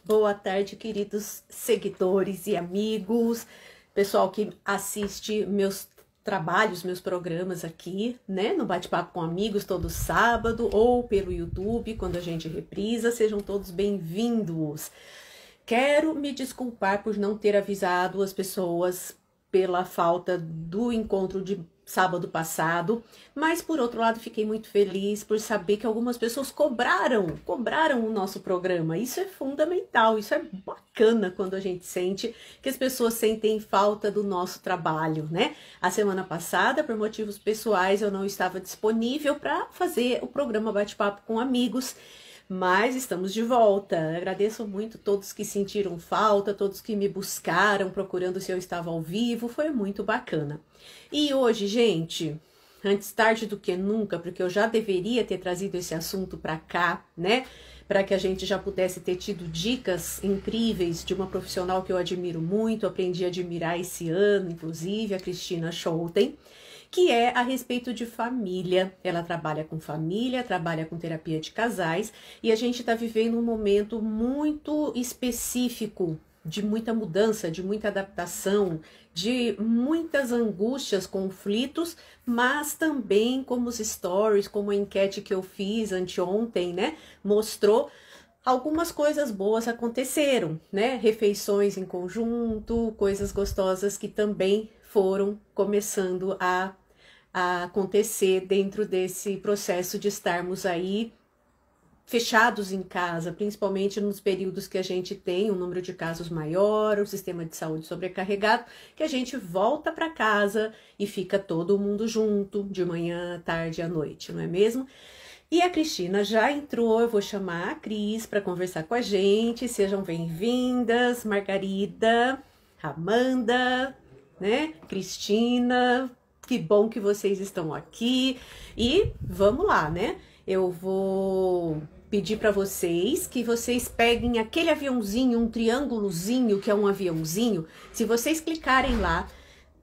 Boa tarde, queridos seguidores e amigos, pessoal que assiste meus trabalhos, meus programas aqui, né, no Bate-Papo com Amigos todo sábado ou pelo YouTube, quando a gente reprisa, sejam todos bem-vindos. Quero me desculpar por não ter avisado as pessoas pela falta do encontro de sábado passado, mas por outro lado fiquei muito feliz por saber que algumas pessoas cobraram o nosso programa. Isso é fundamental, isso é bacana quando a gente sente que as pessoas sentem falta do nosso trabalho, né? A semana passada, por motivos pessoais, eu não estava disponível para fazer o programa Bate-Papo com Amigos, mas estamos de volta. Agradeço muito todos que sentiram falta, todos que me buscaram procurando se eu estava ao vivo, foi muito bacana. E hoje, gente, antes tarde do que nunca, porque eu já deveria ter trazido esse assunto para cá, né? Para que a gente já pudesse ter tido dicas incríveis de uma profissional que eu admiro muito, aprendi a admirar esse ano, inclusive, a Cristina Scholten, que é a respeito de família. Ela trabalha com família, trabalha com terapia de casais, e a gente está vivendo um momento muito específico, de muita mudança, de muita adaptação, de muitas angústias, conflitos, mas também como os stories, como a enquete que eu fiz anteontem, né, mostrou, algumas coisas boas aconteceram, né, refeições em conjunto, coisas gostosas que também foram começando a acontecer dentro desse processo de estarmos aí fechados em casa, principalmente nos períodos que a gente tem um número de casos maior, o sistema de saúde sobrecarregado, que a gente volta para casa e fica todo mundo junto, de manhã, à tarde, à noite, não é mesmo? E a Cristina já entrou, eu vou chamar a Cris para conversar com a gente, sejam bem-vindas, Margarida, Amanda, né, Cristina, que bom que vocês estão aqui, e vamos lá, né, eu vou pedir para vocês que vocês peguem aquele aviãozinho, um triângulozinho que é um aviãozinho. Se vocês clicarem lá,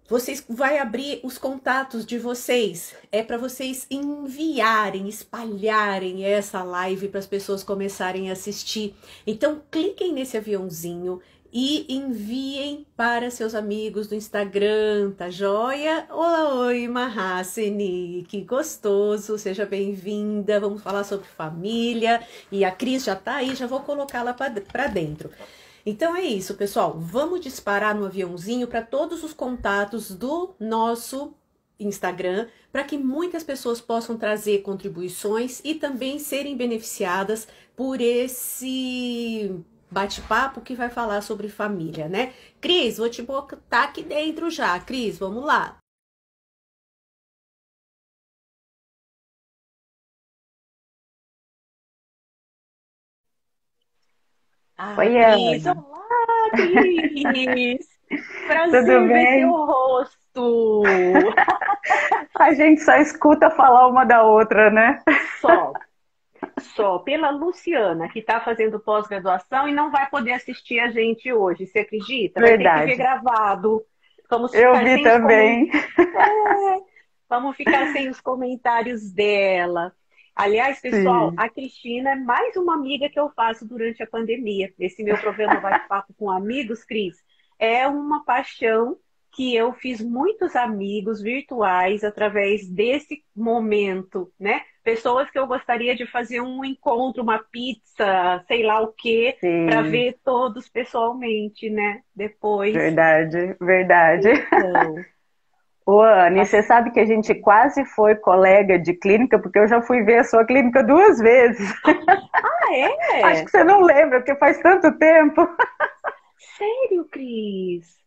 vocês vai abrir os contatos de vocês. É para vocês enviarem, espalharem essa live para as pessoas começarem a assistir. Então, cliquem nesse aviãozinho e enviem para seus amigos do Instagram, tá joia? Oi, Mahasini, que gostoso, seja bem-vinda, vamos falar sobre família, e a Cris já tá aí, já vou colocá-la para dentro. Então é isso, pessoal, vamos disparar no aviãozinho para todos os contatos do nosso Instagram, para que muitas pessoas possam trazer contribuições e também serem beneficiadas por esse bate-papo que vai falar sobre família, né? Cris, vou te botar aqui dentro já. Cris, vamos lá. Ah, Oi, Cris, Ana. olá, Cris! Tudo Prazer ver seu bem? rosto! A gente só escuta falar uma da outra, né? Só, só pela Luciana, que está fazendo pós-graduação e não vai poder assistir a gente hoje, você acredita? Vai ter que ver Verdade. gravado. Vamos Eu ficar vi sem os também. Vamos ficar sem os comentários dela. Aliás, pessoal, Sim. a Cristina é mais uma amiga que eu faço durante a pandemia. Esse meu programa Bate-Papo com Amigos, Cris, é uma paixão que eu fiz muitos amigos virtuais através desse momento, né? Pessoas que eu gostaria de fazer um encontro, uma pizza, sei lá o quê, para Sim, ver todos pessoalmente, né? Depois. verdade, verdade. Então, Ô, Ana, e tá. você sabe que a gente quase foi colega de clínica, porque eu já fui ver a sua clínica 2 vezes. Ah, Acho que é? você não lembra, porque faz tanto tempo. Sério, Cris?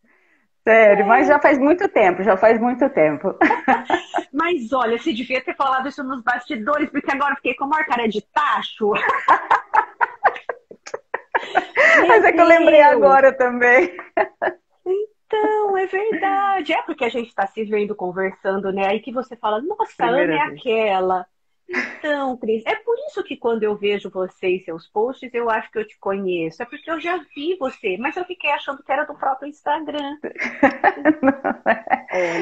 Sério, mas É. já faz muito tempo, já faz muito tempo. Mas olha, você devia ter falado isso nos bastidores, porque agora eu fiquei com a maior cara de tacho. Mas Meu é que eu lembrei Deus! agora também. Então, é verdade. É porque a gente está se vendo, conversando, né? Aí que você fala, nossa, a Ana Primeira é vez. aquela. Então, Cris, é por isso que quando eu vejo você e seus posts, eu acho que eu te conheço. É porque eu já vi você, mas eu fiquei achando que era do próprio Instagram.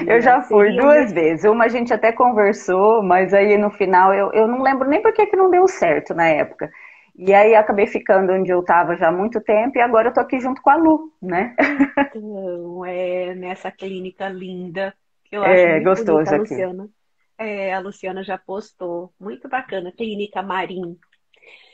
Eu Olha, já fui seria o meu. 2 vezes. Uma a gente até conversou, mas aí no final eu não lembro nem por que que não deu certo na época. E aí acabei ficando onde eu estava já há muito tempo e agora eu tô aqui junto com a Lu, né? Então, nessa clínica linda, que eu acho É muito bonita, a gostoso aqui. Luciana. A Luciana já postou. Muito bacana, Clínica Marim.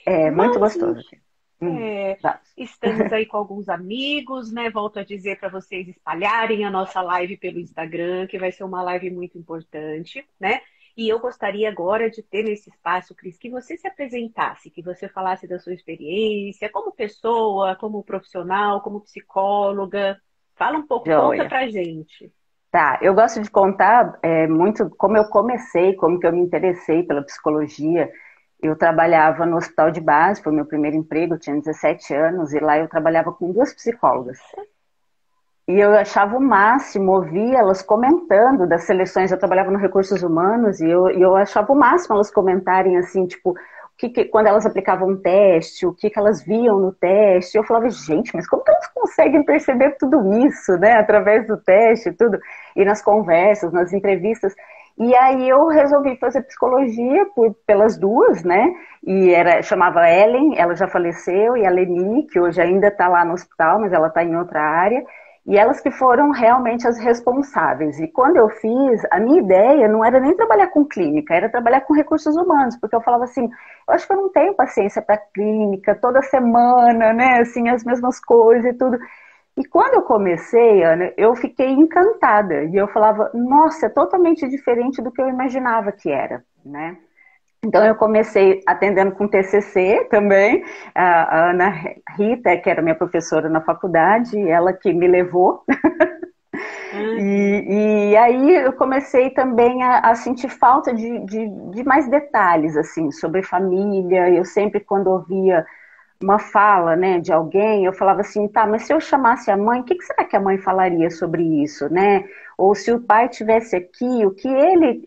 É muito Mas gostoso aqui. é, Vamos. estamos aí com alguns amigos, né? Volto a dizer para vocês espalharem a nossa live pelo Instagram, que vai ser uma live muito importante, né? E eu gostaria agora de ter nesse espaço, Cris, que você se apresentasse, que você falasse da sua experiência como pessoa, como profissional, como psicóloga. Fala um pouco, conta Joia. pra gente. Tá, eu gosto de contar muito como eu comecei, como que eu me interessei pela psicologia. Eu trabalhava no hospital de base, foi meu primeiro emprego, eu tinha 17 anos, e lá eu trabalhava com duas psicólogas. Nossa. E eu achava o máximo ouvir elas comentando das seleções. Eu trabalhava no Recursos Humanos e eu achava o máximo elas comentarem assim, tipo, quando elas aplicavam um teste, o que elas viam no teste. Eu falava, gente, mas como que elas conseguem perceber tudo isso, né? Através do teste e tudo. E nas conversas, nas entrevistas. E aí eu resolvi fazer psicologia pelas duas, né? Chamava Ellen, ela já faleceu, e a Leni, que hoje ainda está lá no hospital, mas ela está em outra área. E elas que foram realmente as responsáveis. E quando eu fiz, a minha ideia não era nem trabalhar com clínica, era trabalhar com recursos humanos, porque eu falava assim, eu acho que eu não tenho paciência para clínica, toda semana, né, assim, as mesmas coisas e tudo. E quando eu comecei, Ana, eu fiquei encantada. E eu falava, nossa, é totalmente diferente do que eu imaginava que era, né? Então eu comecei atendendo com TCC também, a Ana Rita, que era minha professora na faculdade, ela que me levou. Uhum. E aí eu comecei também a sentir falta de mais detalhes, assim, sobre família. Eu sempre, quando ouvia uma fala, né, de alguém, eu falava assim, tá, mas se eu chamasse a mãe, o que será que a mãe falaria sobre isso, né? Ou se o pai tivesse aqui, o que ele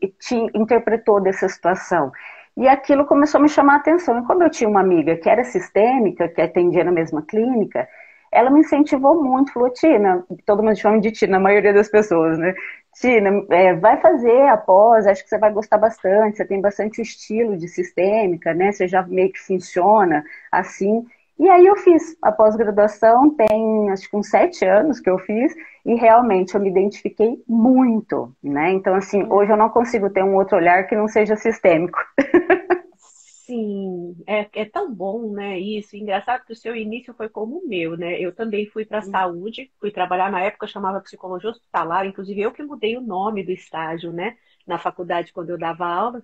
interpretou dessa situação? E aquilo começou a me chamar a atenção. E como eu tinha uma amiga que era sistêmica, que atendia na mesma clínica, ela me incentivou muito, falou, Tina, todo mundo chama de Tina, a maioria das pessoas, né? Tina, vai fazer a pós, acho que você vai gostar bastante, você tem bastante o estilo de sistêmica, né? Você já meio que funciona assim. E aí eu fiz a pós-graduação, tem acho que uns 7 anos que eu fiz, e realmente eu me identifiquei muito, né? Então, assim, hoje eu não consigo ter um outro olhar que não seja sistêmico. Sim, é tão bom, né? Isso. Engraçado que o seu início foi como o meu, né? Eu também fui para a saúde, fui trabalhar na época, chamava psicologia hospitalar, inclusive eu que mudei o nome do estágio, né? Na faculdade, quando eu dava aula,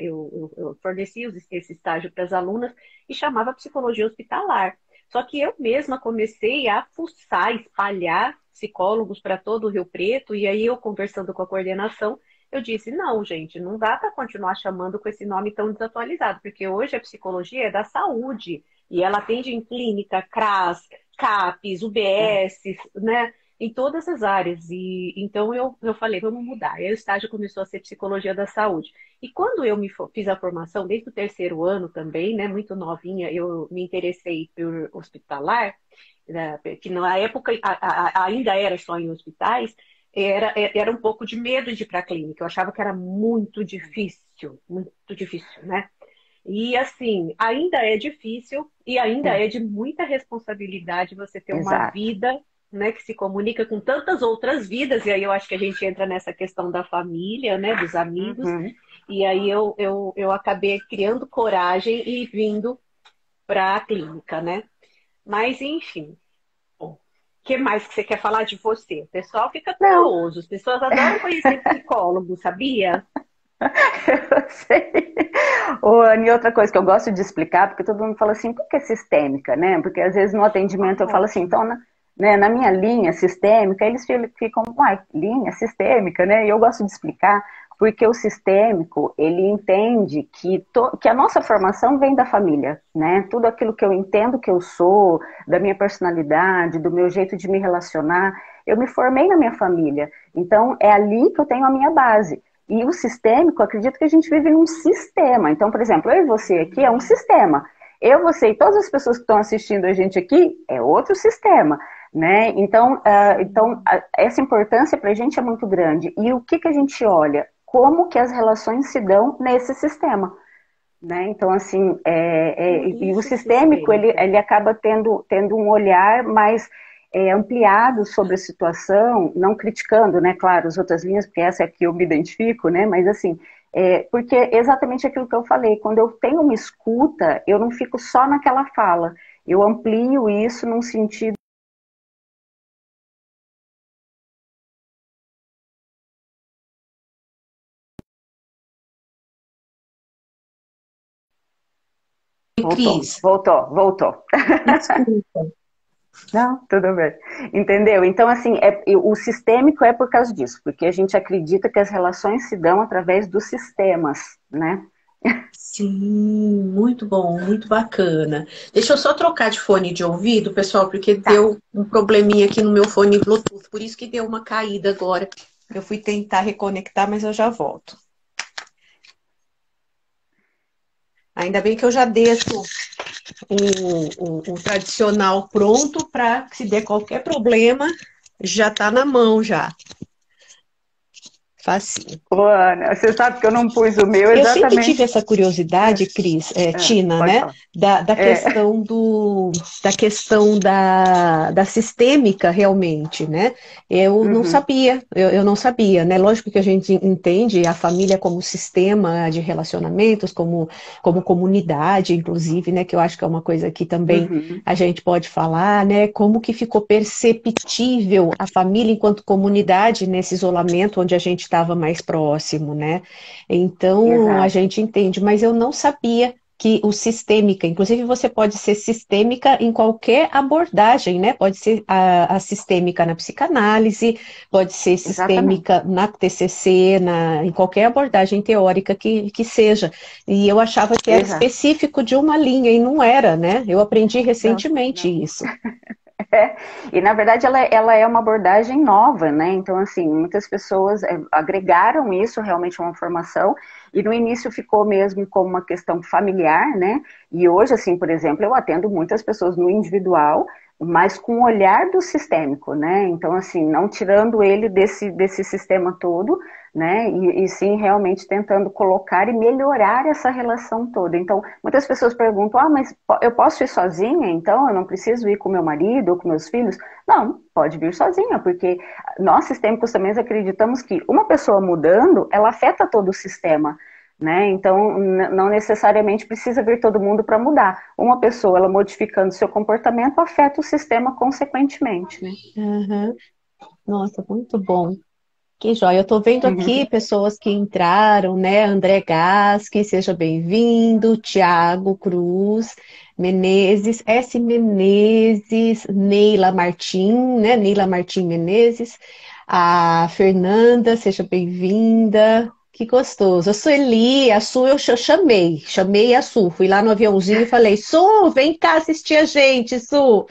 eu fornecia esse estágio para as alunas e chamava psicologia hospitalar. Só que eu mesma comecei a fuçar, espalhar psicólogos para todo o Rio Preto, e aí eu conversando com a coordenação. Eu disse, não, gente, não dá para continuar chamando com esse nome tão desatualizado, porque hoje a psicologia é da saúde e ela atende em clínica, CRAS, CAPES, UBS, né? Em todas as áreas. E então eu falei, vamos mudar. E aí o estágio começou a ser psicologia da saúde. E quando eu fiz a formação, desde o terceiro ano também, né, muito novinha, eu me interessei por hospitalar, né, que na época ainda era só em hospitais, era um pouco de medo de ir para a clínica. Eu achava que era muito difícil, né? E assim, ainda é difícil e ainda é de muita responsabilidade você ter uma Exato. vida, né, que se comunica com tantas outras vidas. E aí eu acho que a gente entra nessa questão da família, né, dos amigos. Uhum. E aí eu acabei criando coragem e vindo para a clínica, né? Mas enfim. O que mais que você quer falar de você? O pessoal fica Não, curioso, as pessoas adoram conhecer psicólogo, sabia? eu sei. Ô, Anny, outra coisa que eu gosto de explicar, porque todo mundo fala assim, por que sistêmica, né? Porque às vezes no atendimento eu falo assim, Ótimo. então, né, na minha linha sistêmica, eles ficam, uai, linha sistêmica, né? E eu gosto de explicar porque o sistêmico, ele entende que a nossa formação vem da família, né? Tudo aquilo que eu entendo que eu sou, da minha personalidade, do meu jeito de me relacionar, eu me formei na minha família. Então, é ali que eu tenho a minha base. E o sistêmico, acredito que a gente vive num sistema. Então, por exemplo, eu e você aqui é um sistema. Eu, você e todas as pessoas que estão assistindo a gente aqui é outro sistema, né? Então, essa importância para a gente é muito grande. E o que a gente olha? Como que as relações se dão nesse sistema, né? Então, assim, Por e o isso sistêmico, sistêmico. ele acaba tendo um olhar mais ampliado sobre a situação, não criticando, né, claro, as outras linhas, porque essa é que eu me identifico, né, mas assim, porque é exatamente aquilo que eu falei, quando eu tenho uma escuta, eu não fico só naquela fala, eu amplio isso num sentido. Voltou, Cris, voltou, voltou. desculpa. Não, tudo bem. Entendeu? Então, assim, o sistêmico é por causa disso, porque a gente acredita que as relações se dão através dos sistemas, né? Sim, muito bom, muito bacana. Deixa eu só trocar de fone de ouvido, pessoal, porque Tá. deu um probleminha aqui no meu fone Bluetooth, por isso que deu uma caída agora. Eu fui tentar reconectar, mas eu já volto. Ainda bem que eu já deixo o tradicional pronto para, se der qualquer problema, já está na mão já. Facinho. Ô, Ana, você sabe que eu não pus o meu Eu sempre tive exatamente. essa curiosidade, Cris, Tina, Pode né? falar. Da É, questão da sistêmica, realmente, né? Eu não uhum, sabia, eu não sabia, né? Lógico que a gente entende a família como sistema de relacionamentos, como comunidade, inclusive, né? Que eu acho que é uma coisa que também uhum, a gente pode falar, né? Como que ficou perceptível a família enquanto comunidade nesse isolamento onde a gente estava mais próximo, né? Então, a exato. gente entende, mas eu não sabia que o sistêmica, inclusive você pode ser sistêmica em qualquer abordagem, né? Pode ser a sistêmica na psicanálise, pode ser Exatamente. sistêmica na TCC, em qualquer abordagem teórica que seja. E eu achava que era Exato. específico de uma linha, e não era, né? Eu aprendi Não, recentemente não. isso. É, e na verdade ela é uma abordagem nova, né? Então, assim, muitas pessoas agregaram isso realmente a uma formação, e no início ficou mesmo como uma questão familiar, né? E hoje, assim, por exemplo, eu atendo muitas pessoas no individual, mas com o olhar do sistêmico, né? Então, assim, não tirando ele desse sistema todo, né? E sim realmente tentando colocar e melhorar essa relação toda. Então, muitas pessoas perguntam: ah, mas eu posso ir sozinha? Então, eu não preciso ir com meu marido ou com meus filhos? Não, pode vir sozinha, porque nós sistêmicos também acreditamos que uma pessoa mudando, ela afeta todo o sistema. Né? Então, não necessariamente precisa vir todo mundo para mudar. Uma pessoa, ela modificando seu comportamento, afeta o sistema consequentemente. Né? Uhum. Nossa, muito bom. Que joia. Eu estou vendo aqui pessoas que entraram, né? André Gasque, seja bem-vindo. Tiago Cruz, Menezes, S. Menezes, Neila Martim, né? Neila Martim Menezes. A Fernanda, seja bem-vinda. Que gostoso. A Sueli, a Su eu chamei a Su. Fui lá no aviãozinho e falei: Su, vem cá assistir a gente, Su.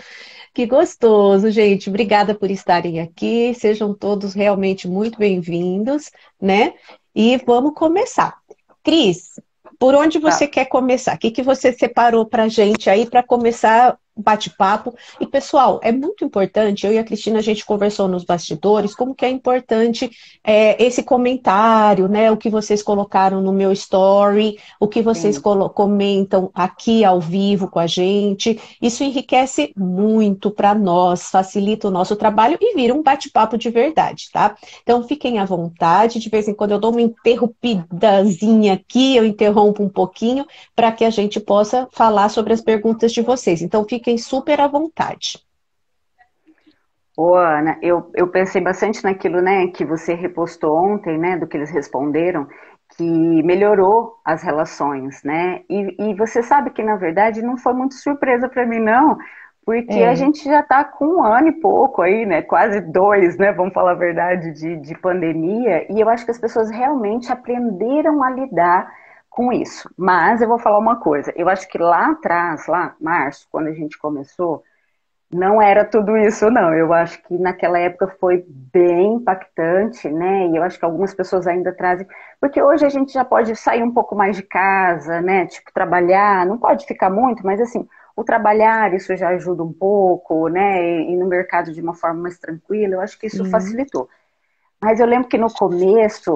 Que gostoso, gente. Obrigada por estarem aqui. Sejam todos realmente muito bem-vindos, né? E vamos começar. Cris, por onde você Tá. quer começar? O que que você separou para a gente aí para começar o bate-papo? E, pessoal, é muito importante, eu e a Cristina, a gente conversou nos bastidores, como que é importante esse comentário, né? O que vocês colocaram no meu story, o que vocês Sim. comentam aqui ao vivo com a gente. Isso enriquece muito para nós, facilita o nosso trabalho e vira um bate-papo de verdade, tá? Então fiquem à vontade, de vez em quando eu dou uma interrompidazinha aqui, eu interrompo um pouquinho para que a gente possa falar sobre as perguntas de vocês. Então fiquem super à vontade. Ô, Ana, eu pensei bastante naquilo, né, que você repostou ontem, né, do que eles responderam, que melhorou as relações, né? E você sabe que, na verdade, não foi muito surpresa para mim, não, porque a É, gente já está com um ano e pouco aí, né? Quase dois, né? Vamos falar a verdade, de pandemia, e eu acho que as pessoas realmente aprenderam a lidar com isso. Mas eu vou falar uma coisa, eu acho que lá atrás, lá, março, quando a gente começou, não era tudo isso, não. Eu acho que naquela época foi bem impactante, né? E eu acho que algumas pessoas ainda trazem. Porque hoje a gente já pode sair um pouco mais de casa, né? Tipo, trabalhar, não pode ficar muito, mas assim, o trabalhar, isso já ajuda um pouco, né? E no mercado de uma forma mais tranquila, eu acho que isso sim. facilitou. Mas eu lembro que no começo,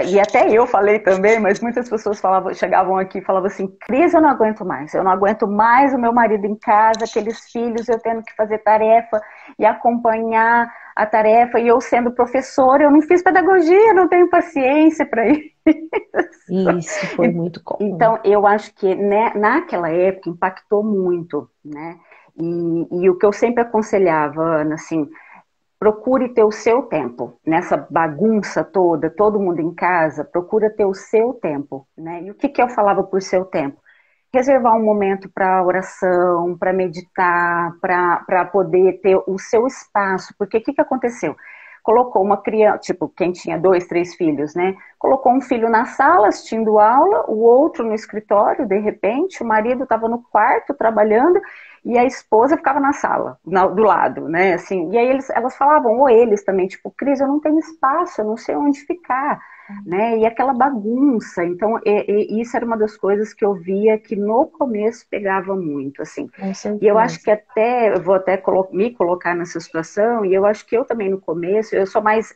e até eu falei também, mas muitas pessoas chegavam aqui e falavam assim, Cris, eu não aguento mais o meu marido em casa, aqueles filhos, eu tendo que fazer tarefa e acompanhar a tarefa, e eu sendo professora, eu não fiz pedagogia, não tenho paciência para isso. Isso foi muito comum. Então, eu acho que né, naquela época impactou muito, né? E o que eu sempre aconselhava, Ana, assim, procure ter o seu tempo. Nessa bagunça toda, todo mundo em casa, procura ter o seu tempo, né? E o que eu falava por seu tempo? Reservar um momento para oração, para meditar, para poder ter o seu espaço. Porque o que aconteceu? Colocou uma criança, tipo, quem tinha 2, 3 filhos, né? Colocou um filho na sala assistindo aula, o outro no escritório, de repente, o marido estava no quarto trabalhando e a esposa ficava na sala, do lado, né? Assim, e aí elas falavam, ou eles também, tipo, Cris, eu não tenho espaço, eu não sei onde ficar, né? E aquela bagunça. Então, isso era uma das coisas que eu via que no começo pegava muito, assim. Com E eu acho certeza. que eu vou até me colocar nessa situação, e eu acho que eu também no começo, eu sou mais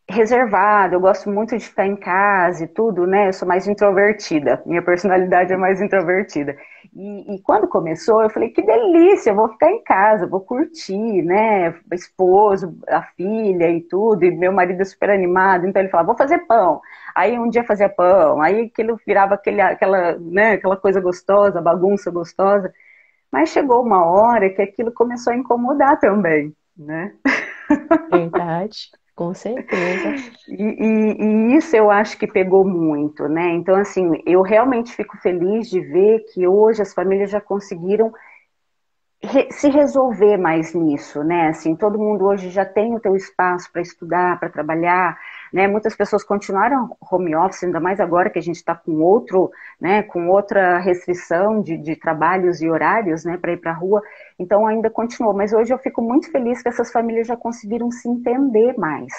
reservada, eu gosto muito de ficar em casa e tudo, né? Eu sou mais introvertida, minha personalidade é mais introvertida. E quando começou, eu falei, que delícia, eu vou ficar em casa, vou curtir, né? O esposo, a filha e tudo, e meu marido é super animado, então ele falava, vou fazer pão. Aí um dia fazia pão, aí aquilo virava aquela coisa gostosa, bagunça gostosa. Mas chegou uma hora que aquilo começou a incomodar também, né? Verdade, com certeza. E isso eu acho que pegou muito, né? Então, assim, eu realmente fico feliz de ver que hoje as famílias já conseguiram se resolver mais nisso, né? Assim, todo mundo hoje já tem o teu espaço para estudar, para trabalhar, né? Muitas pessoas continuaram home office, ainda mais agora que a gente está com outro, né? Com outra restrição de trabalhos e horários, né? Para ir para a rua, então ainda continuou. Mas hoje eu fico muito feliz que essas famílias já conseguiram se entender mais,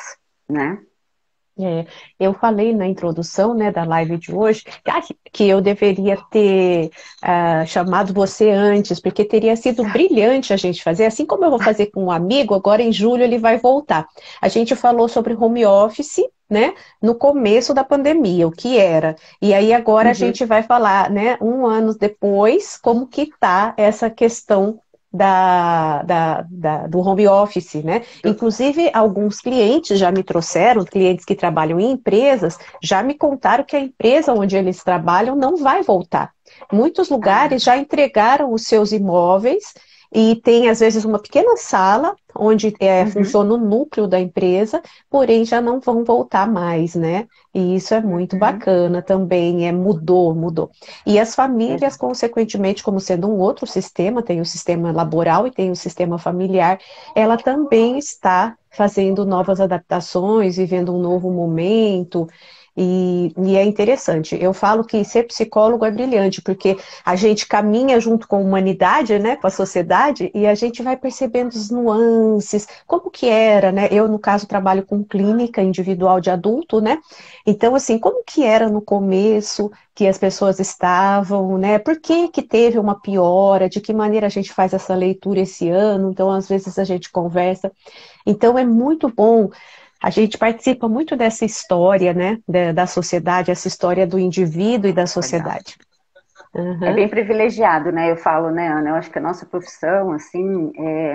né? É, eu falei na introdução, né, da live de hoje que eu deveria ter chamado você antes, porque teria sido brilhante a gente fazer, assim como eu vou fazer com um amigo, agora em julho ele vai voltar. A gente falou sobre home office, né, no começo da pandemia, o que era. E aí agora a Uhum. gente vai falar, né, um ano depois, como que tá essa questão do home office, né? Inclusive, alguns clientes já me trouxeram, clientes que trabalham em empresas, já me contaram que a empresa onde eles trabalham não vai voltar. Muitos lugares Ah, já entregaram os seus imóveis e tem, às vezes, uma pequena sala onde uhum, funciona o núcleo da empresa, porém já não vão voltar mais, né? E isso é muito uhum. bacana também, mudou. E as famílias, Exato. consequentemente, como sendo um outro sistema, tem o sistema laboral e tem o sistema familiar, ela também está fazendo novas adaptações, vivendo um novo momento. E é interessante. Eu falo que ser psicólogo é brilhante, porque a gente caminha junto com a humanidade, né, com a sociedade, e a gente vai percebendo as nuances, como que era, né? Eu, no caso, trabalho com clínica individual de adulto, né? Então, assim, como que era no começo que as pessoas estavam, né? Por que que teve uma piora? De que maneira a gente faz essa leitura esse ano? Então, às vezes a gente conversa. Então, é muito bom. A gente participa muito dessa história, né, da sociedade, essa história do indivíduo e da Legal. sociedade. É Uhum. bem privilegiado, né? Eu falo, né, Ana? Eu acho que a nossa profissão, assim,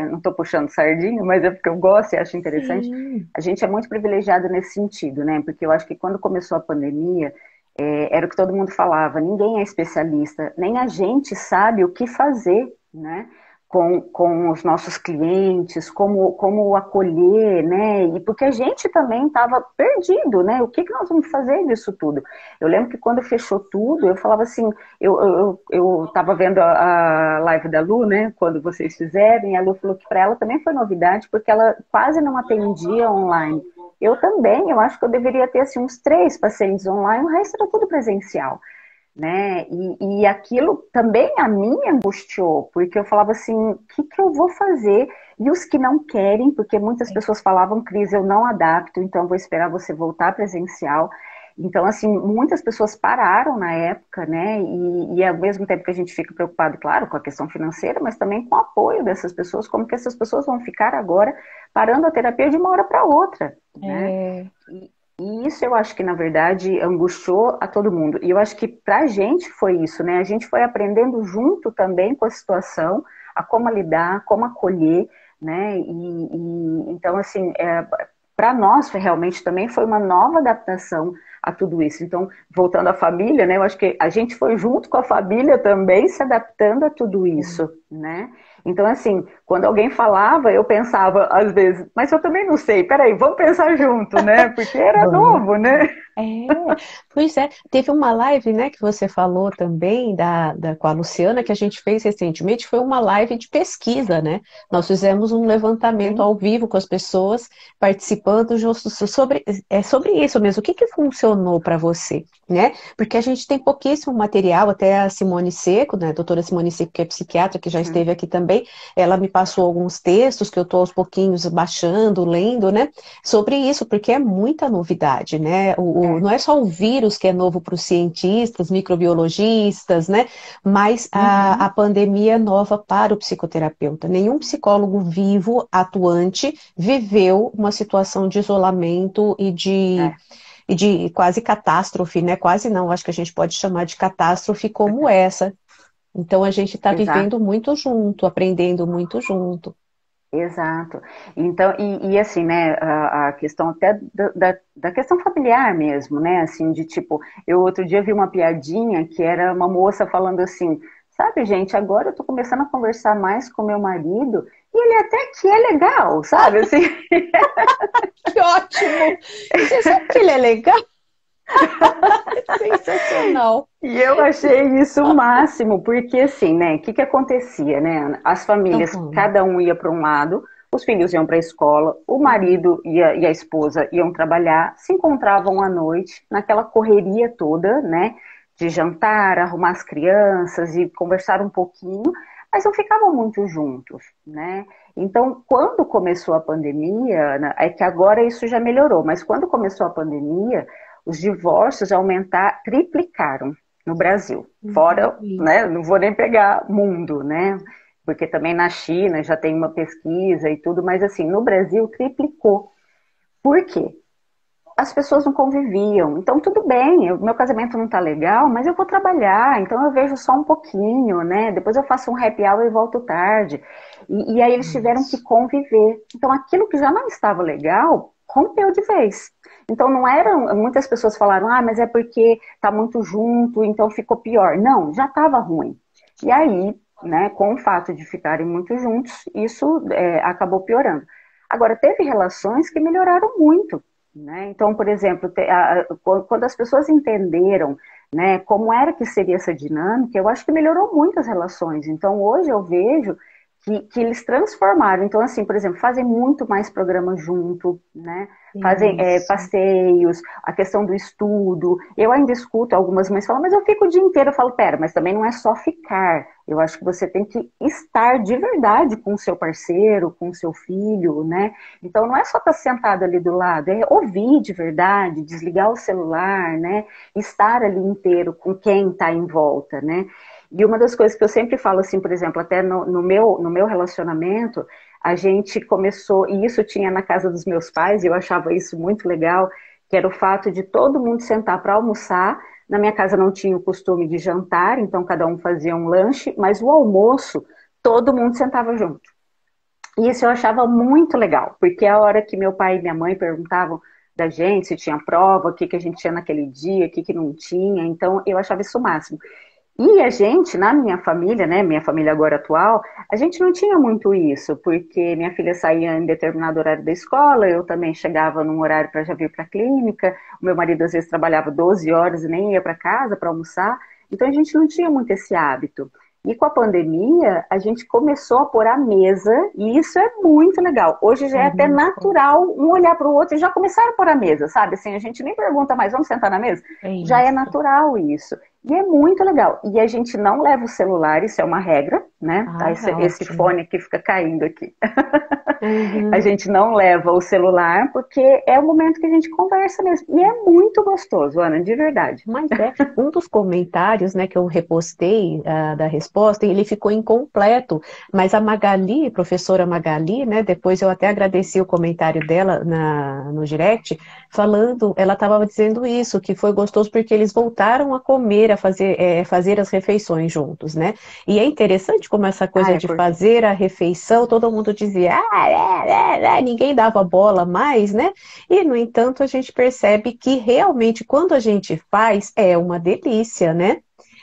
não estou puxando sardinha, mas é porque eu gosto e acho interessante. Sim. A gente é muito privilegiado nesse sentido, né? Porque eu acho que quando começou a pandemia, era o que todo mundo falava: ninguém é especialista, nem a gente sabe o que fazer, né? Com os nossos clientes, como acolher, né? E porque a gente também estava perdido, né? O que nós vamos fazer disso tudo? Eu lembro que quando fechou tudo, eu falava assim, eu estava vendo a live da Lu, né? Quando vocês fizeram, e a Lu falou que para ela também foi novidade, porque ela quase não atendia online. Eu também, eu acho que eu deveria ter assim, uns 3 pacientes online, o resto era tudo presencial, né? E aquilo também a mim angustiou, porque eu falava assim, o que eu vou fazer? E os que não querem, porque muitas pessoas falavam, Cris, eu não adapto, então vou esperar você voltar presencial. Então, assim, muitas pessoas pararam na época, né? E ao mesmo tempo que a gente fica preocupado, claro, com a questão financeira, mas também com o apoio dessas pessoas, como que essas pessoas vão ficar agora parando a terapia de uma hora para outra, né? É, E isso eu acho que, na verdade, angustiou a todo mundo. E eu acho que pra gente foi isso, né? A gente foi aprendendo junto também com a situação, a como lidar, como acolher, né? Então, assim, para nós realmente também foi uma nova adaptação a tudo isso. Então, voltando à família, né? Eu acho que a gente foi junto com a família também se adaptando a tudo isso, né? Então, assim, quando alguém falava, eu pensava, às vezes, mas eu também não sei, peraí, vamos pensar junto, né? Porque era vamos. novo, né? É, pois é. Teve uma live, né, que você falou também com a Luciana, que a gente fez recentemente, foi uma live de pesquisa, né? Nós fizemos um levantamento Sim. ao vivo com as pessoas participando justo sobre isso mesmo. O que que funcionou para você, né? Porque a gente tem pouquíssimo material, até a Simone Seco, né, a doutora Simone Seco, que é psiquiatra, que já Uhum. esteve aqui também, ela me passou alguns textos que eu estou aos pouquinhos baixando, lendo, né? Sobre isso, porque é muita novidade, né? É. Não é só o vírus que é novo para os cientistas, microbiologistas, né? Mas a Uhum. pandemia é nova para o psicoterapeuta. Nenhum psicólogo vivo, atuante, viveu uma situação de isolamento É. e de quase catástrofe, né? Quase não, acho que a gente pode chamar de catástrofe como essa. Então a gente está Exato. vivendo muito junto, aprendendo muito junto. Exato. Então, assim, né, a questão até da questão familiar mesmo, né, assim, de tipo, eu outro dia vi uma piadinha que era uma moça falando assim, sabe, gente, agora eu tô começando a conversar mais com meu marido e ele até que é legal, sabe, assim. Que ótimo! Você sabe que ele é legal? Sensacional. E eu achei isso o máximo, porque assim, né, o que que acontecia, né? As famílias, Uhum, cada um ia para um lado, os filhos iam para a escola, o uhum. marido e a esposa iam trabalhar, se encontravam à noite, naquela correria toda, né, de jantar, arrumar as crianças e conversar um pouquinho, mas não ficavam muito juntos, né? Então, quando começou a pandemia, né, é que agora isso já melhorou, mas quando começou a pandemia, os divórcios aumentaram, triplicaram no Brasil. Fora, Ui. né, não vou nem pegar mundo, né? Porque também na China já tem uma pesquisa e tudo, mas assim, no Brasil triplicou. Por quê? As pessoas não conviviam. Então, tudo bem, meu casamento não tá legal, mas eu vou trabalhar, então eu vejo só um pouquinho, né? Depois eu faço um happy hour e volto tarde. E aí eles tiveram que Isso. conviver. Então, aquilo que já não estava legal, rompeu de vez. Então, não eram. Muitas pessoas falaram, ah, mas é porque tá muito junto, então ficou pior. Não, já estava ruim. E aí, né, com o fato de ficarem muito juntos, isso acabou piorando. Agora, teve relações que melhoraram muito. Né? Então, por exemplo, quando as pessoas entenderam, né, como era que seria essa dinâmica, eu acho que melhorou muito as relações. Então, hoje eu vejo que eles transformaram. Então, assim, por exemplo, fazem muito mais programas junto, né? Fazem Isso. passeios, a questão do estudo. Eu ainda escuto algumas mães falam, mas eu fico o dia inteiro. Eu falo, pera, mas também não é só ficar. Eu acho que você tem que estar de verdade com o seu parceiro, com o seu filho, né? Então não é só estar sentado ali do lado, é ouvir de verdade, desligar o celular, né? Estar ali inteiro com quem está em volta, né? E uma das coisas que eu sempre falo, assim, por exemplo, até no meu relacionamento, a gente começou, e isso tinha na casa dos meus pais, e eu achava isso muito legal, que era o fato de todo mundo sentar para almoçar. Na minha casa não tinha o costume de jantar, então cada um fazia um lanche, mas o almoço, todo mundo sentava junto. E isso eu achava muito legal, porque a hora que meu pai e minha mãe perguntavam da gente se tinha prova, o que, que a gente tinha naquele dia, o que, que não tinha, então eu achava isso o máximo. E a gente, na minha família, né, minha família agora atual, a gente não tinha muito isso, porque minha filha saía em determinado horário da escola, eu também chegava num horário para já vir para a clínica, o meu marido às vezes trabalhava 12 horas e nem ia para casa para almoçar, então a gente não tinha muito esse hábito. E com a pandemia, a gente começou a pôr a mesa, e isso é muito legal. Hoje já é até Uhum. natural um olhar para o outro e já começaram a pôr a mesa, sabe? Assim, a gente nem pergunta mais, vamos sentar na mesa? É Já é isso. natural isso. E é muito legal. E a gente não leva o celular, isso é uma regra, né? Tá? Ah, Esse ótimo. fone aqui fica caindo aqui. A Uhum. gente não leva o celular porque é o momento que a gente conversa mesmo. E é muito gostoso, Ana, de verdade. Mas é, um dos comentários, né, que eu repostei da resposta, ele ficou incompleto, mas a Magali, professora Magali, né, depois eu até agradeci o comentário dela no direct, falando, ela estava dizendo isso, que foi gostoso porque eles voltaram a comer, a fazer as refeições juntos, né, e é interessante como essa Ah, coisa é de porque fazer a refeição, todo mundo dizia, ninguém dava bola mais, né, e, no entanto, a gente percebe que realmente, quando a gente faz, é uma delícia, né?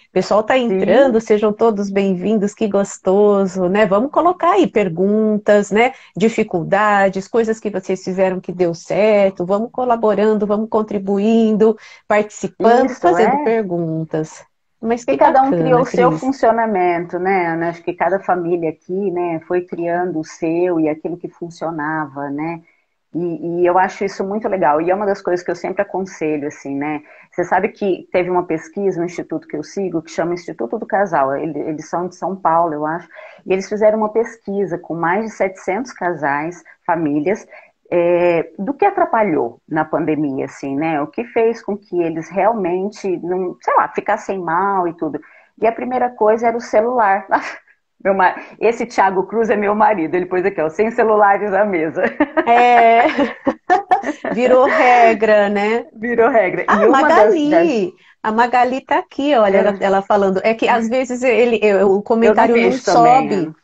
O pessoal está sim, entrando, sejam todos bem-vindos, que gostoso, né? Vamos colocar aí perguntas, né? Dificuldades, coisas que vocês fizeram que deu certo, vamos colaborando, vamos contribuindo, participando, isso fazendo é. perguntas. Mas E que cada um criou bacana, o seu Cris. funcionamento, né, Ana? Acho que cada família aqui, né, foi criando o seu e aquilo que funcionava, né? E eu acho isso muito legal. E é uma das coisas que eu sempre aconselho, assim, né? Você sabe que teve uma pesquisa, um instituto que eu sigo, que chama Instituto do Casal. Eles são de São Paulo, eu acho. E eles fizeram uma pesquisa com mais de 700 casais, famílias, do que atrapalhou na pandemia, assim, né? O que fez com que eles realmente, não, sei lá, ficassem mal e tudo. E a primeira coisa era o celular. Esse Thiago Cruz é meu marido, ele pôs aqui, ó, sem celulares à mesa. É, virou regra, né? Virou regra. Ah, E uma das A Magali tá aqui, olha, ela falando. É que às vezes o eu não comentário não vejo também, sobe. Ana.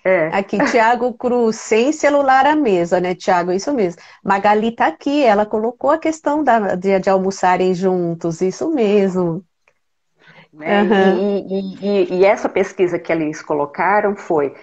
É. Aqui, Tiago Cruz, sem celular à mesa, né, Tiago? Isso mesmo. Magali tá aqui, ela colocou a questão de almoçarem juntos, isso mesmo. Né? Aham. E essa pesquisa que eles colocaram foi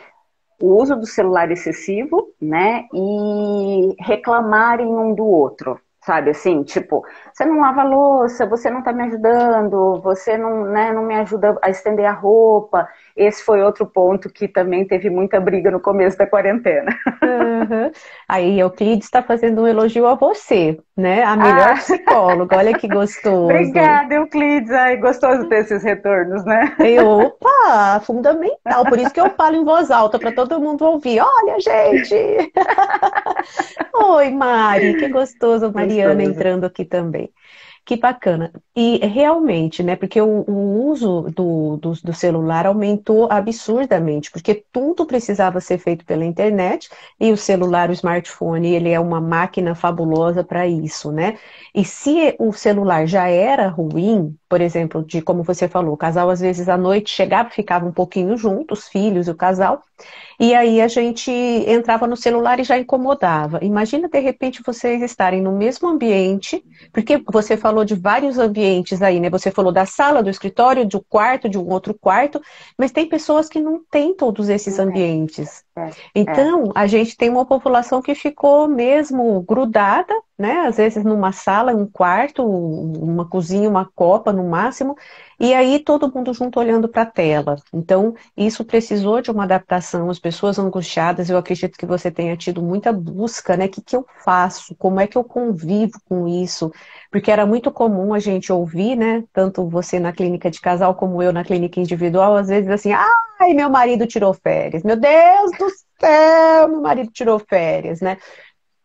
o uso do celular excessivo, né? E reclamarem um do outro. Sabe assim, tipo, você não lava a louça, você não tá me ajudando, você não, né, não me ajuda a estender a roupa. Esse foi outro ponto que também teve muita briga no começo da quarentena. Aham. Aí, Euclides está fazendo um elogio a você, né? A melhor Ah, psicóloga, olha que gostoso. obrigada, Euclides. Ai, gostoso ter esses retornos, né? Opa, fundamental. Por isso que eu falo em voz alta para todo mundo ouvir. Olha, gente! Oi, Mari, que gostoso, Mariana Gostoso. entrando aqui também. Que bacana. E realmente, né? Porque o uso do celular aumentou absurdamente, porque tudo precisava ser feito pela internet, e o celular, o smartphone, ele é uma máquina fabulosa para isso, né? E se o celular já era ruim, por exemplo, de como você falou, o casal às vezes à noite chegava, ficava um pouquinho junto, os filhos e o casal. E aí a gente entrava no celular e já incomodava. Imagina de repente vocês estarem no mesmo ambiente, porque você falou de vários ambientes aí, né? Você falou da sala, do escritório, do quarto, de um outro quarto, mas tem pessoas que não têm todos esses Não tem. ambientes. É, é. Então, a gente tem uma população que ficou mesmo grudada, né? Às vezes numa sala, um quarto, uma cozinha, uma copa no máximo, e aí todo mundo junto olhando para a tela. Então, isso precisou de uma adaptação, as pessoas angustiadas, eu acredito que você tenha tido muita busca, né? O que que eu faço? Como é que eu convivo com isso? Porque era muito comum a gente ouvir, né? Tanto você na clínica de casal como eu na clínica individual, às vezes assim, ai, meu marido tirou férias. Meu Deus do céu, meu marido tirou férias, né?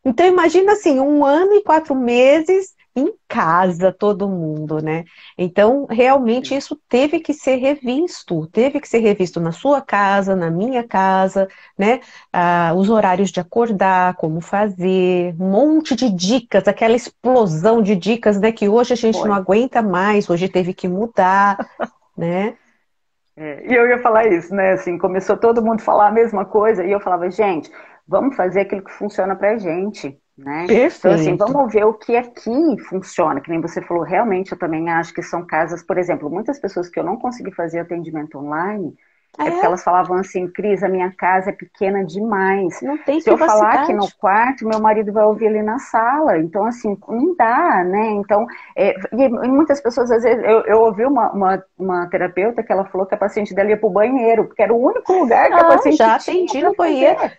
Então, imagina assim, 1 ano e 4 meses em casa, todo mundo, né? Então, realmente, isso teve que ser revisto na sua casa, na minha casa, né? Os horários de acordar, como fazer, um monte de dicas, aquela explosão de dicas, né? Que hoje a gente não Foi. aguenta mais, hoje teve que mudar, né? E eu ia falar isso, né? Assim, começou todo mundo a falar a mesma coisa, e eu falava, gente, vamos fazer aquilo que funciona pra gente, né? Então, assim, Perfeito. vamos ver o que aqui funciona, que nem você falou, realmente eu também acho que são casas, por exemplo, muitas pessoas que eu não consegui fazer atendimento online, é porque É, elas falavam assim, Cris, a minha casa é pequena demais. não tem Se eu falar aqui no privacidade. quarto, meu marido vai ouvir ali na sala. Então, assim, não dá, né? Então, e muitas pessoas, às vezes, eu ouvi uma terapeuta que ela falou que a paciente dela ia para o banheiro, porque era o único lugar que a Ah, paciente já tinha atendi para no banheiro. fazer.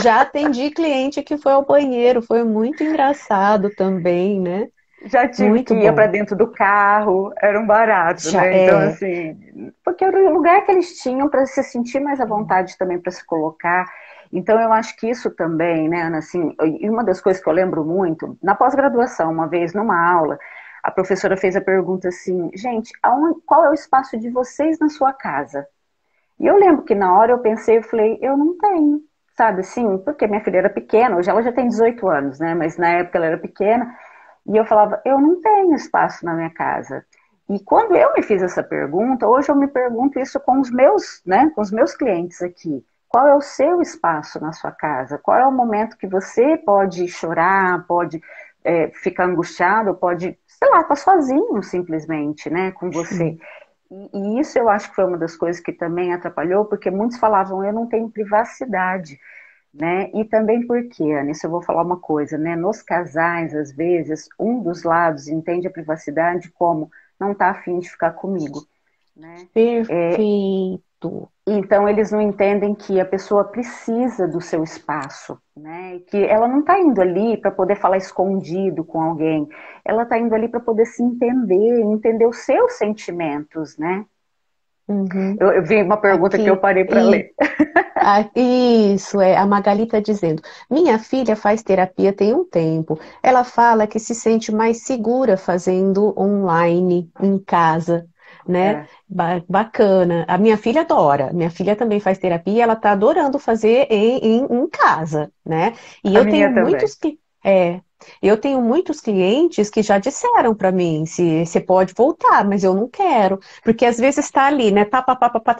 Já atendi cliente que foi ao banheiro, foi muito engraçado também, né? Já tive que Muito ir para bom. dentro do carro, era um barato, Já né? Então, é. assim, porque era o lugar que eles tinham para se sentir mais à vontade também para se colocar. Então, eu acho que isso também, né, Ana, assim, e uma das coisas que eu lembro muito, na pós-graduação, uma vez numa aula, a professora fez a pergunta assim, gente, qual é o espaço de vocês na sua casa? E eu lembro que na hora eu pensei, eu falei, eu não tenho, sabe assim, porque minha filha era pequena, hoje ela já tem 18 anos, né? Mas na época ela era pequena, e eu falava, eu não tenho espaço na minha casa. E quando eu me fiz essa pergunta, hoje eu me pergunto isso com os meus, né, com os meus clientes aqui. Qual é o seu espaço na sua casa? Qual é o momento que você pode chorar, pode ficar angustiado, pode, sei lá, estar sozinho simplesmente, né, com você? Sim. E isso eu acho que foi uma das coisas que também atrapalhou, porque muitos falavam, eu não tenho privacidade, né? E também porque, Ana, isso eu vou falar uma coisa, né? Nos casais, às vezes, um dos lados entende a privacidade como não tá afim de ficar comigo, né? Perfeito. Então eles não entendem que a pessoa precisa do seu espaço, né? E que ela não está indo ali para poder falar escondido com alguém, ela está indo ali para poder se entender, entender os seus sentimentos, né? Uhum. Eu vi uma pergunta que eu Aqui, parei para e ler. isso é, a Magali está dizendo. Minha filha faz terapia tem um tempo. Ela fala que se sente mais segura fazendo online, em casa, né? É, Bacana. A minha filha adora. Minha filha também faz terapia e ela está adorando fazer em casa, né? E a eu tenho minha também. muitos que. Eu tenho muitos clientes que já disseram para mim se você pode voltar, mas eu não quero. Porque às vezes está ali, né? Tá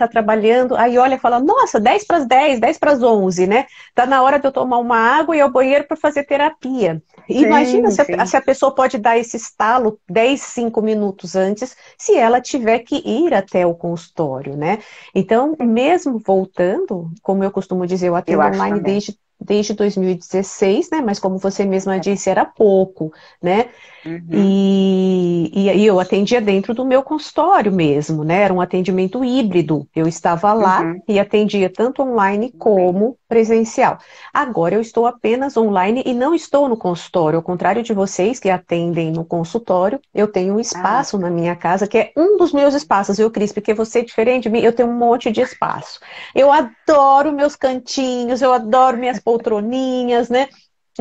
trabalhando, aí olha e fala, nossa, 10 para as 10, 10 para as 11, né? Tá na hora de eu tomar uma água e ir ao banheiro para fazer terapia. Imagina Sim, sim. se a pessoa pode dar esse estalo 10, 5 minutos antes, se ela tiver que ir até o consultório, né? Então, mesmo voltando, como eu costumo dizer, eu Eu atendo acho online também. desde 2016, né? Mas como você mesma disse, era pouco, né? Uhum, E eu atendia dentro do meu consultório mesmo, né? Era um atendimento híbrido. Eu estava lá uhum, e atendia tanto online bem. como presencial. Agora eu estou apenas online e não estou no consultório. Ao contrário de vocês que atendem no consultório, eu tenho um Ah, espaço na minha casa que é um dos meus espaços, viu, Cris? Porque você é diferente de mim, eu tenho um monte de espaço. Eu adoro meus cantinhos, eu adoro minhas poltroninhas, né?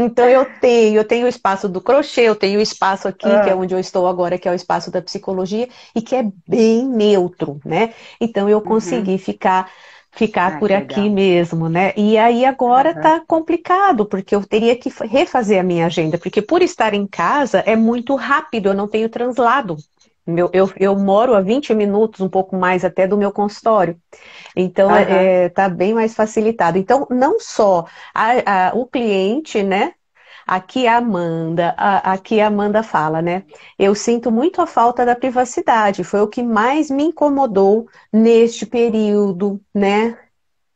Então eu tenho o espaço do crochê, eu tenho o espaço aqui, que é ah, onde eu estou agora, que é o espaço da psicologia, e que é bem neutro, né? Então eu uhum. consegui ficar Ah, por que aqui legal. mesmo, né? E aí agora Aham. tá complicado, porque eu teria que refazer a minha agenda, porque por estar em casa é muito rápido, eu não tenho translado. Eu moro a 20 minutos, um pouco mais até do meu consultório. Então, Aham. tá bem mais facilitado. Então, não só o cliente, né? Aqui a Amanda fala, né? Eu sinto muito a falta da privacidade. Foi o que mais me incomodou neste período, né?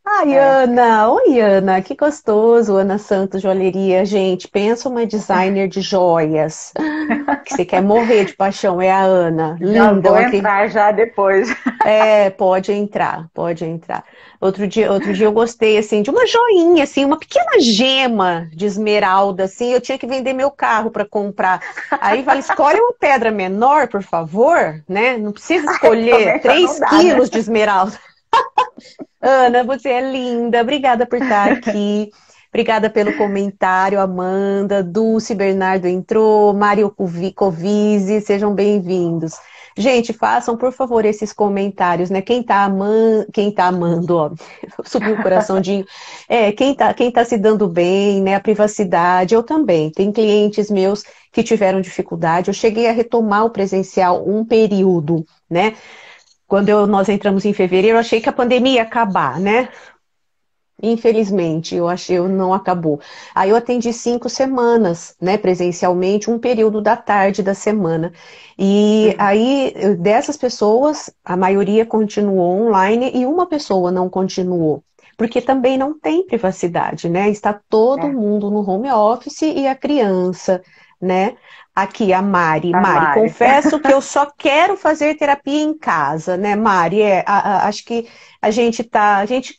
Ai, É. Ana, oi, Ana, que gostoso, Ana Santos Joalheria. Gente, pensa uma designer de joias, que você quer morrer de paixão, é a Ana. Já Linda, vou entrar já depois. pode entrar, pode entrar. Outro dia eu gostei assim de uma joinha, assim, uma pequena gema de esmeralda, assim. Eu tinha que vender meu carro para comprar. Aí fala, escolhe uma pedra menor, por favor, né? Não precisa Ai, escolher também já não 3 dá, né? quilos de esmeralda. Ana, você é linda. Obrigada por estar aqui. Obrigada pelo comentário, Amanda. Dulce Bernardo entrou, Mário Covise, sejam bem-vindos. Gente, façam, por favor, esses comentários, né? Quem tá amando, ó, subiu o coraçãozinho. Quem tá se dando bem, né? A privacidade, eu também. Tem clientes meus que tiveram dificuldade. Eu cheguei a retomar o presencial um período, né? Quando nós entramos em fevereiro, eu achei que a pandemia ia acabar, né? Infelizmente, eu achei que não acabou. Aí eu atendi 5 semanas, né, presencialmente, um período da tarde da semana. E Uhum. aí, dessas pessoas, a maioria continuou online e uma pessoa não continuou. Porque também não tem privacidade, né? Está todo É. mundo no home office e a criança, né? Aqui, a Mari. A Mari, Mari. confesso que eu só quero fazer terapia em casa, né, Mari? Acho que a gente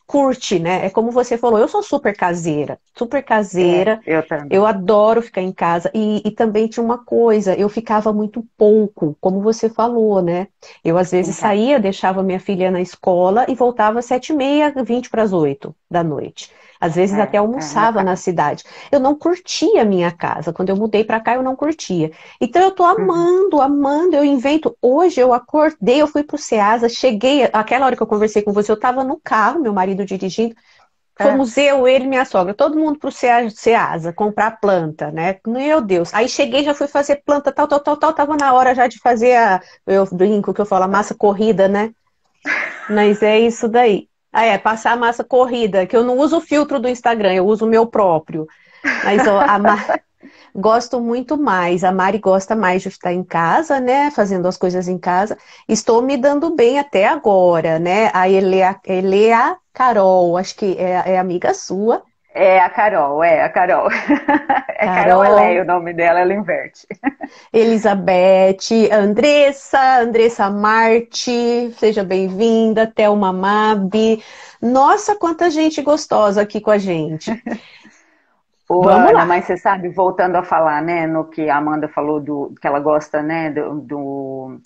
curte, né? É como você falou, eu sou super caseira, super caseira. Eu Eu também. adoro ficar em casa. E também tinha uma coisa, eu ficava muito pouco, como você falou, né? Eu às Em vezes casa. saía, deixava minha filha na escola e voltava às 7h30, 20 para as 8 da noite. Às vezes até Meu almoçava na caso. cidade. Eu não curtia a minha casa. Quando eu mudei para cá, eu não curtia. Então eu tô Uhum. amando, amando. Eu invento. Hoje eu acordei, eu fui pro Ceasa, cheguei. Aquela hora que eu conversei com você, eu tava no carro, meu marido dirigindo. É. Fomos eu, ele e minha sogra, todo mundo pro Ceasa comprar planta, né? Meu Deus. Aí cheguei, já fui fazer planta, tal, tal, tal, tal. Tava na hora já de fazer eu brinco que eu falo, a massa corrida, né? Mas é isso daí. Ah, passar a massa corrida, que eu não uso o filtro do Instagram, eu uso o meu próprio. Mas ó, gosto muito mais. A Mari gosta mais de estar em casa, né? Fazendo as coisas em casa. Estou me dando bem até agora, né? A Elea Carol, acho que é amiga sua. É a Carol, é a Carol. É Carol Carol, Eleia o nome dela, ela inverte. Elizabeth, Andressa Marte, seja bem-vinda, Thelma Mabi. Nossa, quanta gente gostosa aqui com a gente. Ô, Vamos Ana, lá. mas você sabe, voltando a falar, né, no que a Amanda falou que ela gosta, né,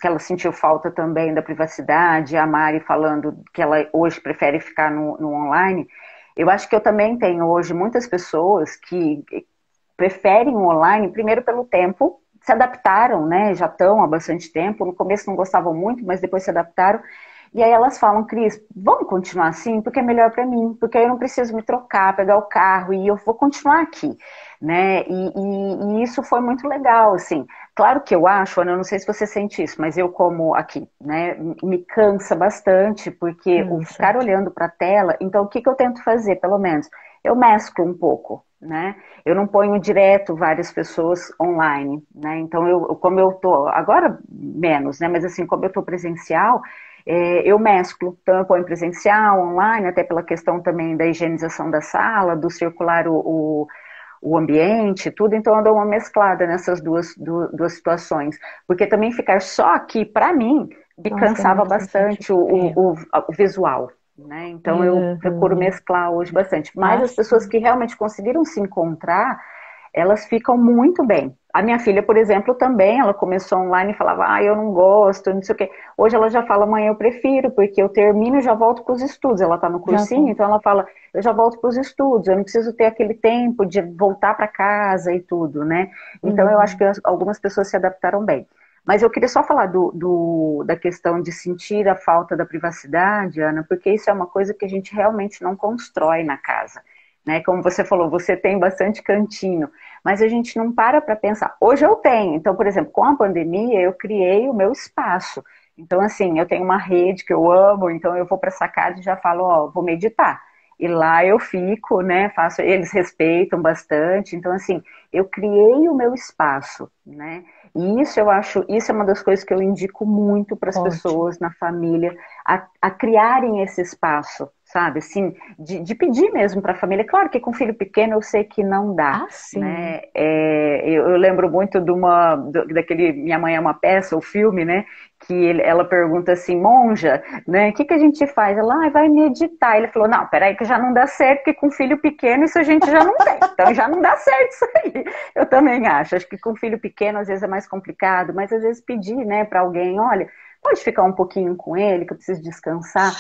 que ela sentiu falta também da privacidade, a Mari falando que ela hoje prefere ficar no online, eu acho que eu também tenho hoje muitas pessoas que preferem o online, primeiro pelo tempo, se adaptaram, né, já estão há bastante tempo, no começo não gostavam muito, mas depois se adaptaram, e aí elas falam, Cris, vamos continuar assim, porque é melhor para mim, porque aí eu não preciso me trocar, pegar o carro e eu vou continuar aqui, né? E isso foi muito legal, assim. Claro que eu acho, Ana, eu não sei se você sente isso, mas eu como aqui, né, me cansa bastante, porque o Cansa. ficar olhando para a tela, então o que que eu tento fazer, pelo menos? Eu mesclo um pouco, né? Eu não ponho direto várias pessoas online, né? Então como eu tô agora menos, né? Mas assim, como eu tô presencial, eu mesclo, então eu ponho presencial, online, até pela questão também da higienização da sala, do circular o ambiente, tudo, então eu dou uma mesclada nessas duas situações, porque também ficar só aqui, para mim, me Nossa, é cansava muito cansativo. bastante o visual, né? Então eu procuro Uhum. mesclar hoje bastante, mas Ah, as pessoas sim. que realmente conseguiram se encontrar, elas ficam muito bem. A minha filha, por exemplo, também, ela começou online e falava, eu não gosto, não sei o quê. Hoje ela já fala, mãe, eu prefiro, porque eu termino e já volto para os estudos. Ela está no Já cursinho, vou. então ela fala, eu já volto para os estudos, eu não preciso ter aquele tempo de voltar para casa e tudo, né? Então eu acho que Uhum. algumas pessoas se adaptaram bem. Mas eu queria só falar da questão de sentir a falta da privacidade, Ana, porque isso é uma coisa que a gente realmente não constrói na casa. Né? Como você falou, você tem bastante cantinho, mas a gente não para pensar. Hoje eu tenho, então, por exemplo, com a pandemia, eu criei o meu espaço. Então, assim, eu tenho uma rede que eu amo, então eu vou para a sacada e já falo, vou meditar. E lá eu fico, né? Faço, eles respeitam bastante. Então, assim, eu criei o meu espaço, né? E isso eu acho, isso é uma das coisas que eu indico muito para as Ótimo. pessoas na família, a criarem esse espaço, sabe? Assim, de pedir mesmo para a família. Claro que com filho pequeno eu sei que não dá, Ah, sim. né? Eu lembro muito daquele Minha Mãe é uma Peça, o filme, né? Que ela pergunta assim, monja, né? O que a gente faz? Ela, vai meditar. Ele falou, não, peraí que já não dá certo, porque com filho pequeno isso a gente já não tem. Então já não dá certo isso aí. Eu também acho. Acho que com filho pequeno às vezes é mais complicado, mas às vezes pedir, né, para alguém, olha, pode ficar um pouquinho com ele, que eu preciso descansar.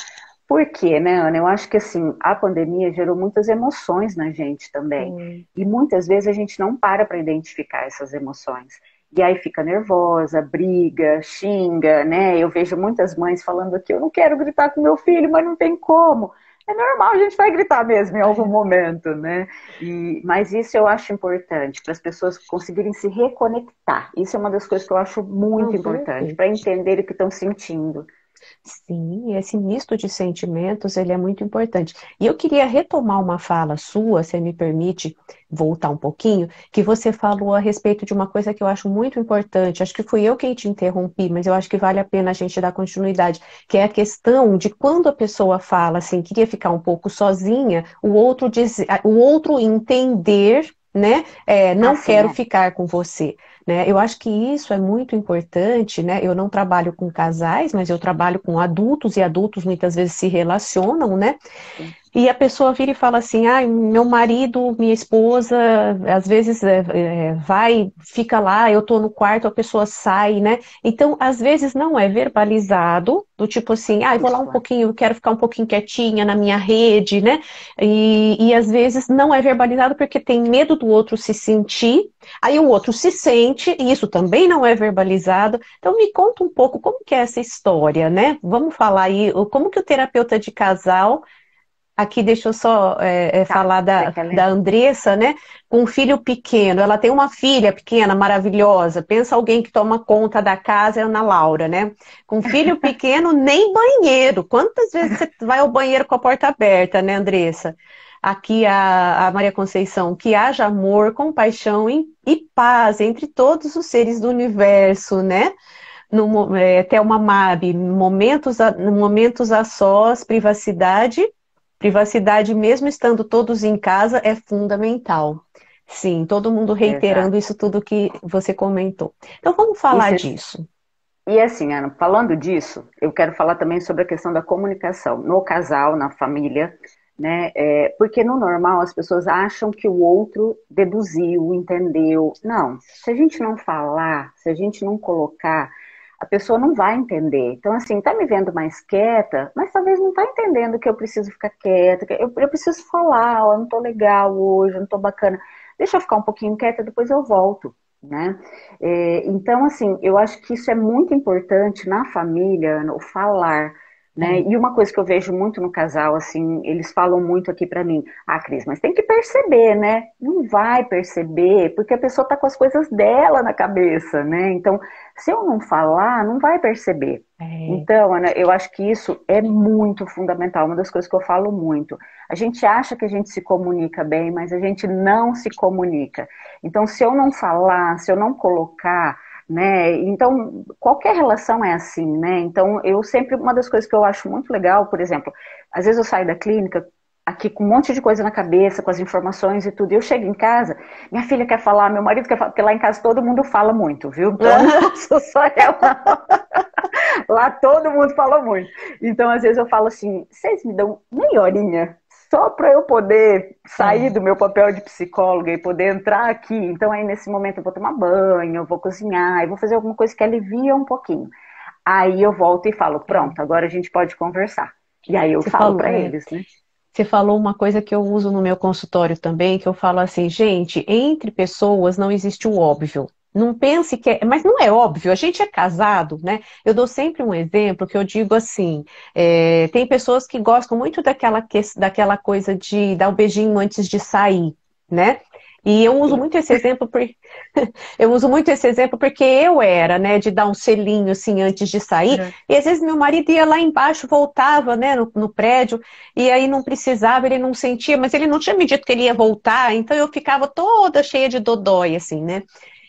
Por quê, né, Ana? Eu acho que assim, a pandemia gerou muitas emoções na gente também. Foi. E muitas vezes a gente não para identificar essas emoções. E aí fica nervosa, briga, xinga, né? Eu vejo muitas mães falando aqui, eu não quero gritar com meu filho, mas não tem como. É normal, a gente vai gritar mesmo em algum É, momento, né? Mas isso eu acho importante, para as pessoas conseguirem se reconectar. Isso é uma das coisas que eu acho muito importante, uhum. para entender o que estão sentindo. Sim, esse misto de sentimentos, ele é muito importante. E eu queria retomar uma fala sua, se me permite voltar um pouquinho, que você falou a respeito de uma coisa que eu acho muito importante. Acho que fui eu quem te interrompi, mas eu acho que vale a pena a gente dar continuidade, que é a questão de quando a pessoa fala assim, queria ficar um pouco sozinha, o outro entender, não Assim, quero ficar com você. né? Eu acho que isso é muito importante, né? Eu não trabalho com casais, mas eu trabalho com adultos, e adultos muitas vezes se relacionam, né? E a pessoa vira e fala assim, ah, meu marido, minha esposa, às vezes vai, fica lá, eu tô no quarto, a pessoa sai, né? Então, às vezes não é verbalizado, do tipo assim, ah, eu vou lá um Isso, pouquinho, eu quero ficar um pouquinho quietinha na minha rede, né? E às vezes não é verbalizado porque tem medo do outro se sentir, aí o outro se sente, e isso também não é verbalizado. Então, me conta um pouco como que é essa história, né? Vamos falar aí, como que o terapeuta de casal. Aqui, deixa eu só tá. falar Você quer da ler? Andressa, né? Com um filho pequeno. Ela tem uma filha pequena, maravilhosa. Pensa alguém que toma conta da casa, é a Ana Laura, né? Com um filho pequeno, nem banheiro. Quantas vezes você vai ao banheiro com a porta aberta, né, Andressa? Aqui a Maria Conceição, que haja amor, compaixão e paz entre todos os seres do universo, né? No, Thelma Mab, momentos a sós, privacidade. Privacidade, mesmo estando todos em casa, é fundamental. Sim, todo mundo reiterando Exato. isso tudo que você comentou. Então vamos falar Isso, disso. e assim, Ana, falando disso, eu quero falar também sobre a questão da comunicação no casal, na família, né? Porque no normal as pessoas acham que o outro deduziu, entendeu. Não, se a gente não falar, se a gente não colocar, a pessoa não vai entender. Então, assim, tá me vendo mais quieta, mas talvez não tá entendendo que eu preciso ficar quieta, que eu preciso falar, ó, eu não tô legal hoje, eu não tô bacana. Deixa eu ficar um pouquinho quieta, depois eu volto, né? Então, assim, eu acho que isso é muito importante na família, o falar, né? É. E uma coisa que eu vejo muito no casal, assim, eles falam muito aqui pra mim, ah, Cris, mas tem que perceber, né? Não vai perceber, porque a pessoa tá com as coisas dela na cabeça, né? Então, se eu não falar, não vai perceber. É. Então, Ana, eu acho que isso é muito fundamental, uma das coisas que eu falo muito. A gente acha que a gente se comunica bem, mas a gente não se comunica. Então, se eu não falar, se eu não colocar, né? Então, qualquer relação é assim, né? Então, eu sempre, uma das coisas que eu acho muito legal, por exemplo, às vezes eu saio da clínica aqui com um monte de coisa na cabeça, com as informações e tudo, e eu chego em casa, minha filha quer falar, meu marido quer falar, porque lá em casa todo mundo fala muito, viu? Então, não sou só eu, não. Lá todo mundo fala muito. Então, às vezes eu falo assim, vocês me dão meia horinha só para eu poder sair É. do meu papel de psicóloga e poder entrar aqui. Então, aí nesse momento eu vou tomar banho, eu vou cozinhar, eu vou fazer alguma coisa que alivia um pouquinho. Aí eu volto e falo, É. pronto, agora a gente pode conversar. E aí eu Você falo falou, para eles, né? você falou uma coisa que eu uso no meu consultório também, que eu falo assim, gente, entre pessoas não existe o óbvio. Não pense que é, mas não é óbvio, a gente é casado, né? Eu dou sempre um exemplo que eu digo assim: tem pessoas que gostam muito daquela coisa de dar o beijinho antes de sair, né? E eu uso Sim. muito esse exemplo eu uso muito esse exemplo porque eu era, né, de dar um selinho assim antes de sair, Uhum. e às vezes meu marido ia lá embaixo, voltava, né, no prédio, e aí não precisava, ele não sentia, mas ele não tinha me dito que ele ia voltar, então eu ficava toda cheia de dodói, assim, né?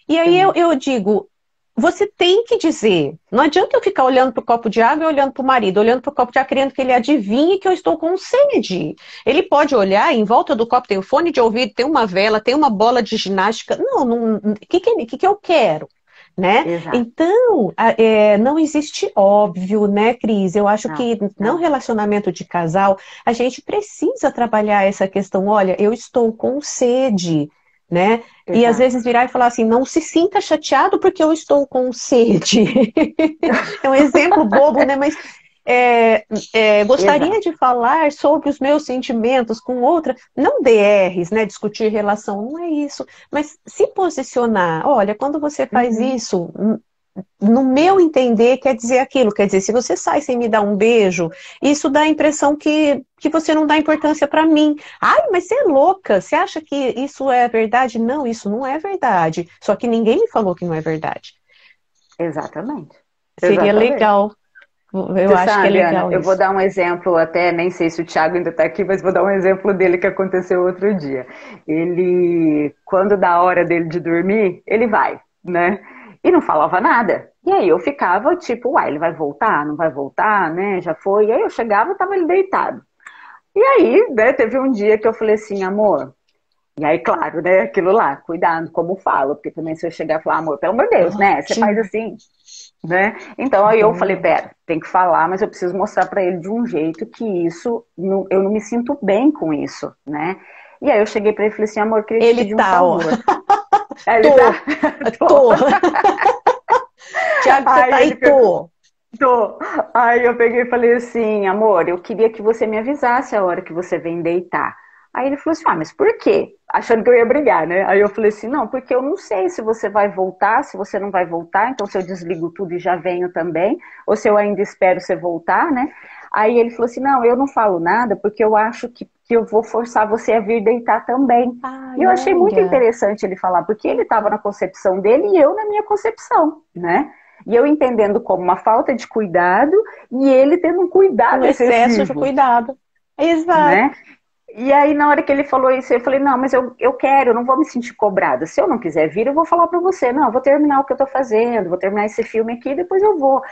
E aí Sim. eu digo, você tem que dizer, não adianta eu ficar olhando para o copo de água e olhando para o marido, olhando para o copo de água, querendo que ele adivinhe que eu estou com sede. Ele pode olhar, em volta do copo tem um fone de ouvido, tem uma vela, tem uma bola de ginástica. Não, o que eu quero? Né? Exato. Então, não existe óbvio, né, Cris? Eu acho Não, que no não. relacionamento de casal, a gente precisa trabalhar essa questão. Olha, eu estou com sede, né? E às Exato. vezes virar e falar assim, não se sinta chateado porque eu estou com sede. É um exemplo bobo, né? Mas gostaria Exato. de falar sobre os meus sentimentos com outra, não DRs, né? Discutir relação, não é isso, mas se posicionar. Olha, quando você faz Uhum. isso, no meu entender, quer dizer aquilo. Quer dizer, se você sai sem me dar um beijo, isso dá a impressão que você não dá importância para mim. Ai, mas você é louca. Você acha que isso é verdade? Não, isso não é verdade. Só que ninguém me falou que não é verdade. Exatamente. Seria Exatamente. legal. Eu Você acho que é sabe, Ana, legal eu vou isso. dar um exemplo, até nem sei se o Thiago ainda está aqui, mas vou dar um exemplo dele que aconteceu outro dia. Ele, quando dá a hora dele de dormir, ele vai, né? E não falava nada. E aí eu ficava tipo, uai, ele vai voltar? Não vai voltar, né? Já foi. E aí eu chegava e tava ele deitado. E aí, né, teve um dia que eu falei assim, amor, E aí, claro, né, aquilo lá, cuidado como falo, porque também se eu chegar e falar, amor, pelo amor de Deus, né, você faz Ótimo. assim, né? Então aí eu falei, Boa. pera, tem que falar, mas eu preciso mostrar pra ele de um jeito que eu não me sinto bem com isso, né? E aí eu cheguei pra ele e falei assim, amor, eu queria te Ele pedir um tá, ó. favor. Aí ele tá, Tô, tô. tô. Tiago, você tá Aí aí? ele pegou, Tô. tô. Aí eu peguei e falei assim, amor, eu queria que você me avisasse a hora que você vem deitar. Aí ele falou assim, ah, mas por quê? Achando que eu ia brigar, né? Aí eu falei assim, não, porque eu não sei se você vai voltar, se você não vai voltar, então se eu desligo tudo e já venho também, ou se eu ainda espero você voltar, né? Aí ele falou assim, não, eu não falo nada porque eu acho que eu vou forçar você a vir deitar também. E Ai, eu achei muito olha. interessante ele falar, porque ele estava na concepção dele e eu na minha concepção, né? E eu entendendo como uma falta de cuidado e ele tendo um Um cuidado excesso de excessivo, cuidado. Exato. né? E aí, na hora que ele falou isso, eu falei, não, mas eu quero, eu não vou me sentir cobrada. Se eu não quiser vir, eu vou falar pra você. Não, eu vou terminar o que eu tô fazendo, vou terminar esse filme aqui, depois eu vou.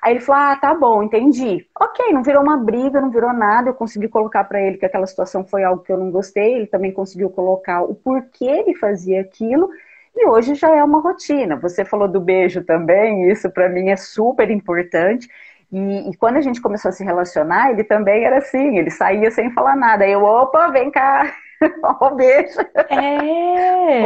Aí ele falou, ah, tá bom, entendi. Ok, não virou uma briga, não virou nada, eu consegui colocar pra ele que aquela situação foi algo que eu não gostei, ele também conseguiu colocar o porquê ele fazia aquilo, e hoje já é uma rotina. Você falou do beijo também, isso pra mim é super importante. E quando a gente começou a se relacionar, ele também era assim, ele saía sem falar nada. Aí eu, opa, vem cá, um beijo.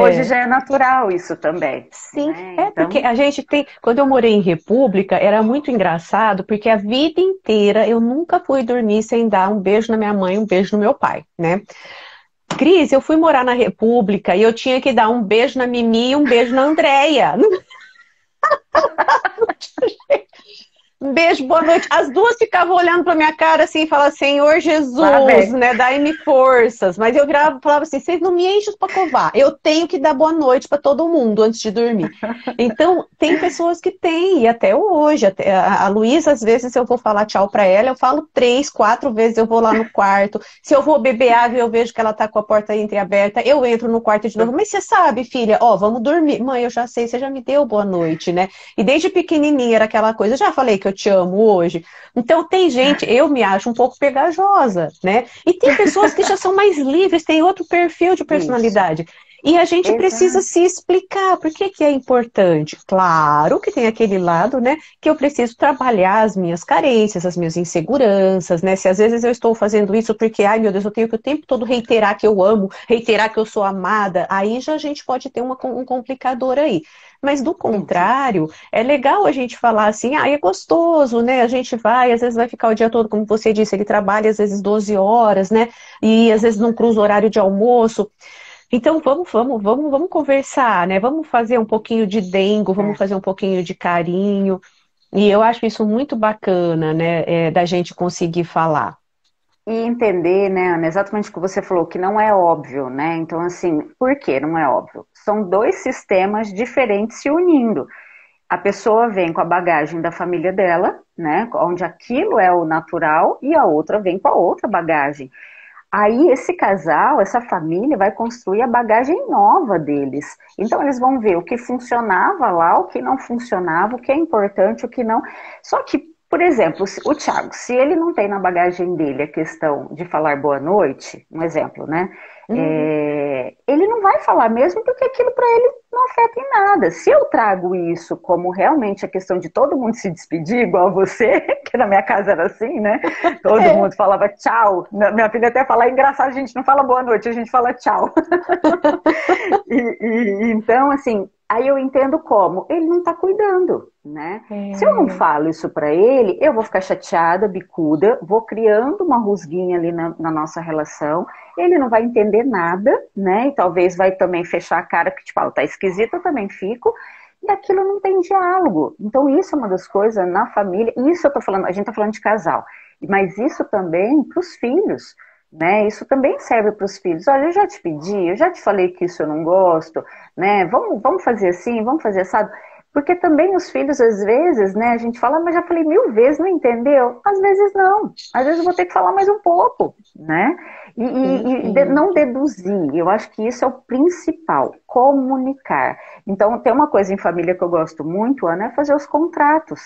Hoje É. já é natural isso também, Sim, né? é porque Então, a gente tem. Quando eu morei em República, era muito engraçado, porque a vida inteira eu nunca fui dormir sem dar um beijo na minha mãe, um beijo no meu pai, né? Cris, eu fui morar na República e eu tinha que dar um beijo na Mimi e um beijo na Andréia. Um beijo, boa noite. As duas ficavam olhando pra minha cara assim e falavam, Senhor lá Jesus, vem. né? Dai-me forças. Mas eu virava e falava assim, vocês não me enchem pra covar. Eu tenho que dar boa noite pra todo mundo antes de dormir. Então, tem pessoas que têm, e até hoje, até, a Luísa, às vezes eu vou falar tchau pra ela, eu falo 3, 4 vezes, eu vou lá no quarto. Se eu vou beber água e eu vejo que ela tá com a porta entreaberta, eu entro no quarto de novo. Mas você sabe, filha, ó, vamos dormir. Mãe, eu já sei, você já me deu boa noite, né? E desde pequenininha era aquela coisa, eu já falei que eu te amo hoje. Então tem gente, eu me acho um pouco pegajosa, né? E tem pessoas que já são mais livres, têm outro perfil de Isso, personalidade. E a gente precisa exato. se explicar por que que é importante. Claro que tem aquele lado, né, que eu preciso trabalhar as minhas carências, as minhas inseguranças, né? Se às vezes eu estou fazendo isso porque, ai meu Deus, eu tenho que o tempo todo reiterar que eu amo, reiterar que eu sou amada, aí já a gente pode ter um complicador aí. Mas do Isso. contrário, é legal a gente falar assim, ah, é gostoso, né? A gente vai, às vezes vai ficar o dia todo, como você disse, ele trabalha às vezes 12 horas, né? E às vezes não cruza o horário de almoço. Então vamos conversar, né? Vamos fazer um pouquinho de dengo, vamos É. fazer um pouquinho de carinho. E eu acho isso muito bacana, né? Da gente conseguir falar. E entender, né, Ana, exatamente o que você falou, que não é óbvio, né? Então, assim, por que não é óbvio? São dois sistemas diferentes se unindo. A pessoa vem com a bagagem da família dela, né, onde aquilo é o natural, e a outra vem com a outra bagagem. Aí esse casal, essa família vai construir a bagagem nova deles. Então eles vão ver o que funcionava lá, o que não funcionava, o que é importante, o que não. Só que, por exemplo, o Thiago, se ele não tem na bagagem dele a questão de falar boa noite, um exemplo, né? Uhum. Ele não vai falar mesmo porque aquilo para ele não afeta em nada. Se eu trago isso como realmente a questão de todo mundo se despedir, igual você, que na minha casa era assim, né? Todo É. mundo falava tchau. Minha filha até fala, é engraçado, a gente não fala boa noite, a gente fala tchau. Então, assim, aí eu entendo como ele não está cuidando, né? Se eu não É. falo isso para ele, eu vou ficar chateada, bicuda, vou criando uma rusguinha ali na nossa relação, ele não vai entender nada, né? E talvez vai também fechar a cara, porque, tipo, tá esquisita, eu também fico, e aquilo não tem diálogo. Então, isso é uma das coisas na família, isso eu tô falando, a gente tá falando de casal, mas isso também para os filhos, né? Isso também serve para os filhos. Olha, eu já te pedi, eu já te falei que isso eu não gosto, né? Vamos fazer assim, vamos fazer assado. Porque também os filhos, às vezes, né, a gente fala, mas já falei 1000 vezes, não entendeu? Às vezes não. Às vezes eu vou ter que falar mais um pouco, né? Não Perfeito. deduzir. Eu acho que isso é o principal, comunicar. Então, tem uma coisa em família que eu gosto muito, Ana, é fazer os contratos,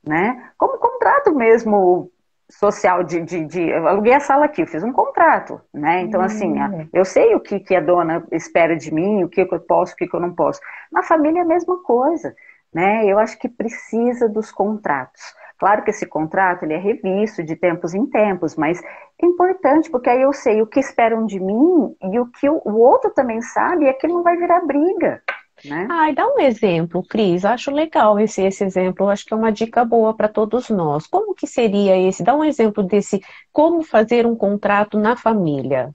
né? Como contrato mesmo social eu aluguei a sala aqui, eu fiz um contrato, né? Então, assim, eu sei o que a dona espera de mim, o que eu posso, o que eu não posso. Na família é a mesma coisa, né? Eu acho que precisa dos contratos. Claro que esse contrato ele é revisto de tempos em tempos, mas é importante, porque aí eu sei o que esperam de mim e o que o outro também sabe, e aquilo não vai virar briga. Né? Ai, dá um exemplo, Cris. Acho legal esse exemplo. Acho que é uma dica boa para todos nós. Como que seria esse? Dá um exemplo desse como fazer um contrato na família.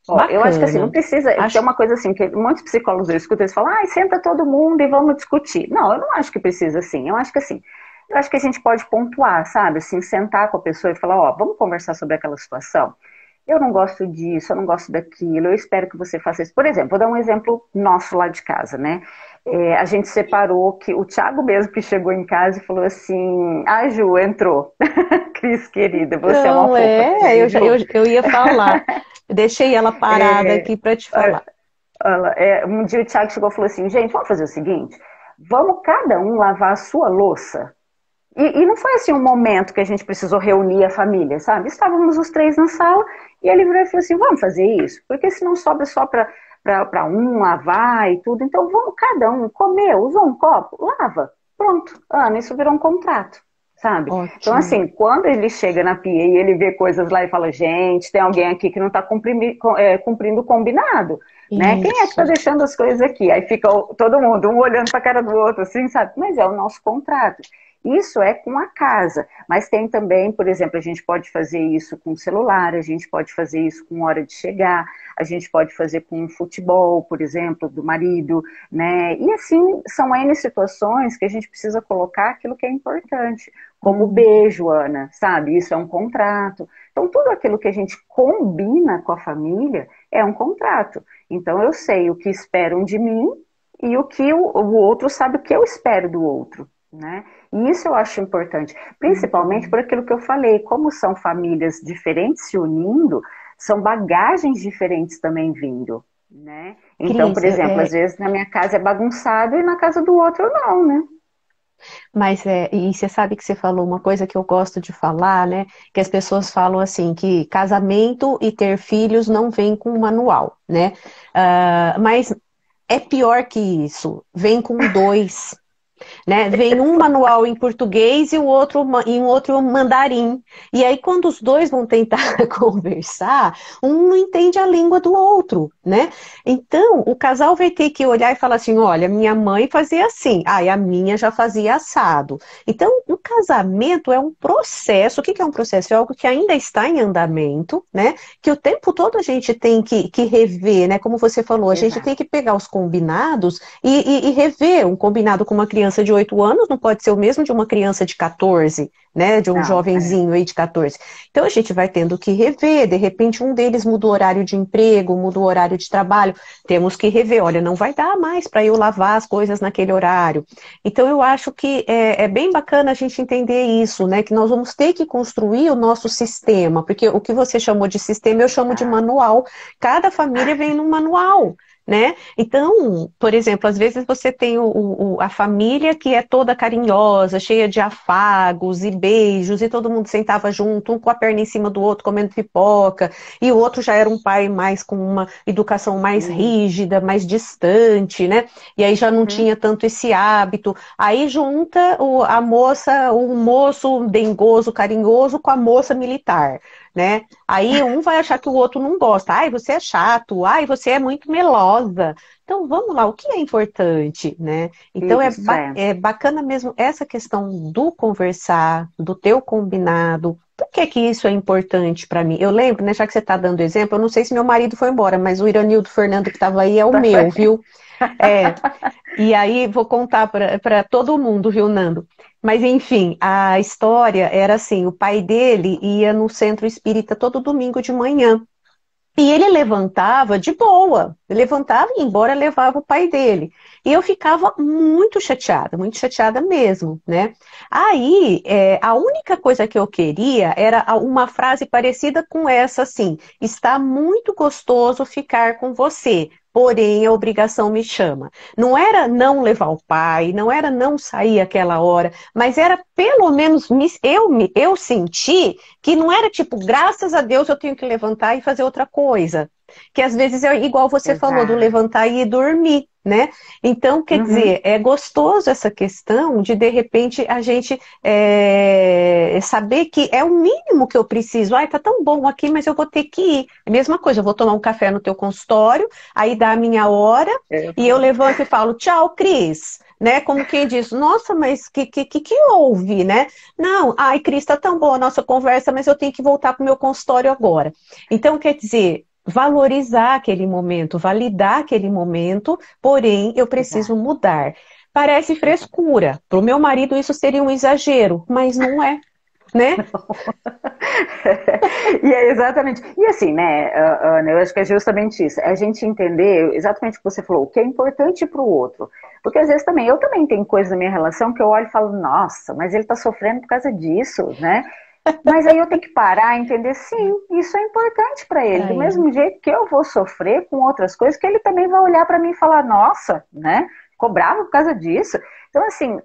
Ó, eu acho que assim, não Bacana. precisa, porque é uma coisa assim, que muitos psicólogos eu escuto, eles falam, senta todo mundo e vamos discutir. Não, eu não acho que precisa assim. Eu acho que assim, eu acho que a gente pode pontuar, sabe? Assim, sentar com a pessoa e falar, ó, vamos conversar sobre aquela situação. Eu não gosto disso, eu não gosto daquilo, eu espero que você faça isso. Por exemplo, vou dar um exemplo nosso lá de casa, né? A gente separou que o Thiago mesmo que chegou em casa e falou assim, Ju, entrou. Cris, querida, você é uma Não, fofa. eu ia falar. Deixei ela parada aqui para te falar. Um dia o Thiago chegou e falou assim, gente, vamos fazer o seguinte, vamos cada um lavar a sua louça. E não foi assim um momento que a gente precisou reunir a família, sabe? Estávamos os três na sala e ele virou e falou assim, vamos fazer isso? Porque senão sobra só para um lavar e tudo. Então vamos cada um, comeu, usou um copo, lava. Pronto, Ana, isso virou um contrato, sabe? Ótimo. Então assim, quando ele chega na pia e ele vê coisas lá e fala, gente, tem alguém aqui que não está cumprindo o combinado. Né? Quem é que está deixando as coisas aqui? Aí fica todo mundo, um olhando para a cara do outro, assim, sabe? Mas é o nosso contrato. Isso é com a casa, mas tem também, por exemplo, a gente pode fazer isso com o celular, a gente pode fazer isso com hora de chegar, a gente pode fazer com futebol, por exemplo, do marido, né? E assim, são N situações que a gente precisa colocar aquilo que é importante, como o beijo, Ana, sabe? Isso é um contrato. Então, tudo aquilo que a gente combina com a família é um contrato. Então, eu sei o que esperam de mim e o que o outro sabe o que eu espero do outro, né? E isso eu acho importante, principalmente por aquilo que eu falei, como são famílias diferentes se unindo, são bagagens diferentes também vindo, né? Então, Cris, por exemplo, às vezes na minha casa é bagunçado e na casa do outro não, né? Mas e você sabe que você falou uma coisa que eu gosto de falar, né? Que as pessoas falam assim, que casamento e ter filhos não vem com manual, né? Mas é pior que isso, vem com dois. Né? Vem um manual em português e o outro em outro mandarim. E aí, quando os dois vão tentar conversar, um não entende a língua do outro, né? Então, o casal vai ter que olhar e falar assim: olha, minha mãe fazia assim, e a minha já fazia assado. Então, o casamento é um processo. O que é um processo? É algo que ainda está em andamento, né? Que o tempo todo a gente tem que rever, né? Como você falou, a gente tem que pegar os combinados e rever um combinado com uma criança de 8 anos não pode ser o mesmo de uma criança de 14, né? De um jovenzinho aí de 14. Então a gente vai tendo que rever, de repente um deles muda o horário de emprego, muda o horário de trabalho, temos que rever, olha, não vai dar mais para eu lavar as coisas naquele horário. Então eu acho que é bem bacana a gente entender isso, né? Que nós vamos ter que construir o nosso sistema, porque o que você chamou de sistema eu chamo de manual. Cada família vem num manual. Né? Então, por exemplo, às vezes você tem a família que é toda carinhosa, cheia de afagos e beijos, e todo mundo sentava junto, um com a perna em cima do outro, comendo pipoca, e o outro já era um pai mais com uma educação mais rígida, mais distante, né? E aí já não tinha tanto esse hábito. Aí junta a moça, o moço dengoso, carinhoso, com a moça militar. Né? Aí um vai achar que o outro não gosta. Ai, você é chato. Ai, você é muito melosa. Então, vamos lá, o que é importante, né? Então, é bacana mesmo essa questão do conversar, do teu combinado. Por que isso é importante para mim? Eu lembro, né, já que você está dando exemplo, eu não sei se meu marido foi embora, mas o Iranildo Fernando que estava aí é o meu, viu? E aí vou contar para todo mundo, viu, Nando? Mas enfim, a história era assim, o pai dele ia no centro espírita todo domingo de manhã. E ele levantava de boa, levantava e ia embora, levava o pai dele. E eu ficava muito chateada mesmo, né? Aí, a única coisa que eu queria era uma frase parecida com essa, assim, está muito gostoso ficar com você. porém a obrigação me chama. Não era não levar o pai, não era não sair aquela hora, mas era pelo menos eu senti que não era tipo, graças a Deus eu tenho que levantar e fazer outra coisa. Que às vezes é igual você falou, do levantar e ir dormir, né? Então, quer dizer, é gostoso essa questão de repente, a gente saber que é o mínimo que eu preciso. Ai, tá tão bom aqui, mas eu vou ter que ir. É a mesma coisa, eu vou tomar um café no teu consultório, aí dá a minha hora, e eu levanto e falo, tchau, Cris. Né? Como quem diz, nossa, mas que houve, né? Não, ai, Cris, tá tão boa a nossa conversa, mas eu tenho que voltar pro meu consultório agora. Então, quer dizer, valorizar aquele momento, validar aquele momento, porém eu preciso mudar. Parece frescura. Para o meu marido isso seria um exagero, mas não é, né? E é exatamente. E assim, né, Ana, eu acho que é justamente isso. É a gente entender exatamente o que você falou, o que é importante para o outro. Porque às vezes eu também tenho coisas na minha relação que eu olho e falo, nossa, mas ele está sofrendo por causa disso, né? Mas aí eu tenho que parar e entender, sim, isso é importante para ele. Do mesmo jeito que eu vou sofrer com outras coisas, que ele também vai olhar para mim e falar, nossa, né? Ficou bravo por causa disso. Então, assim,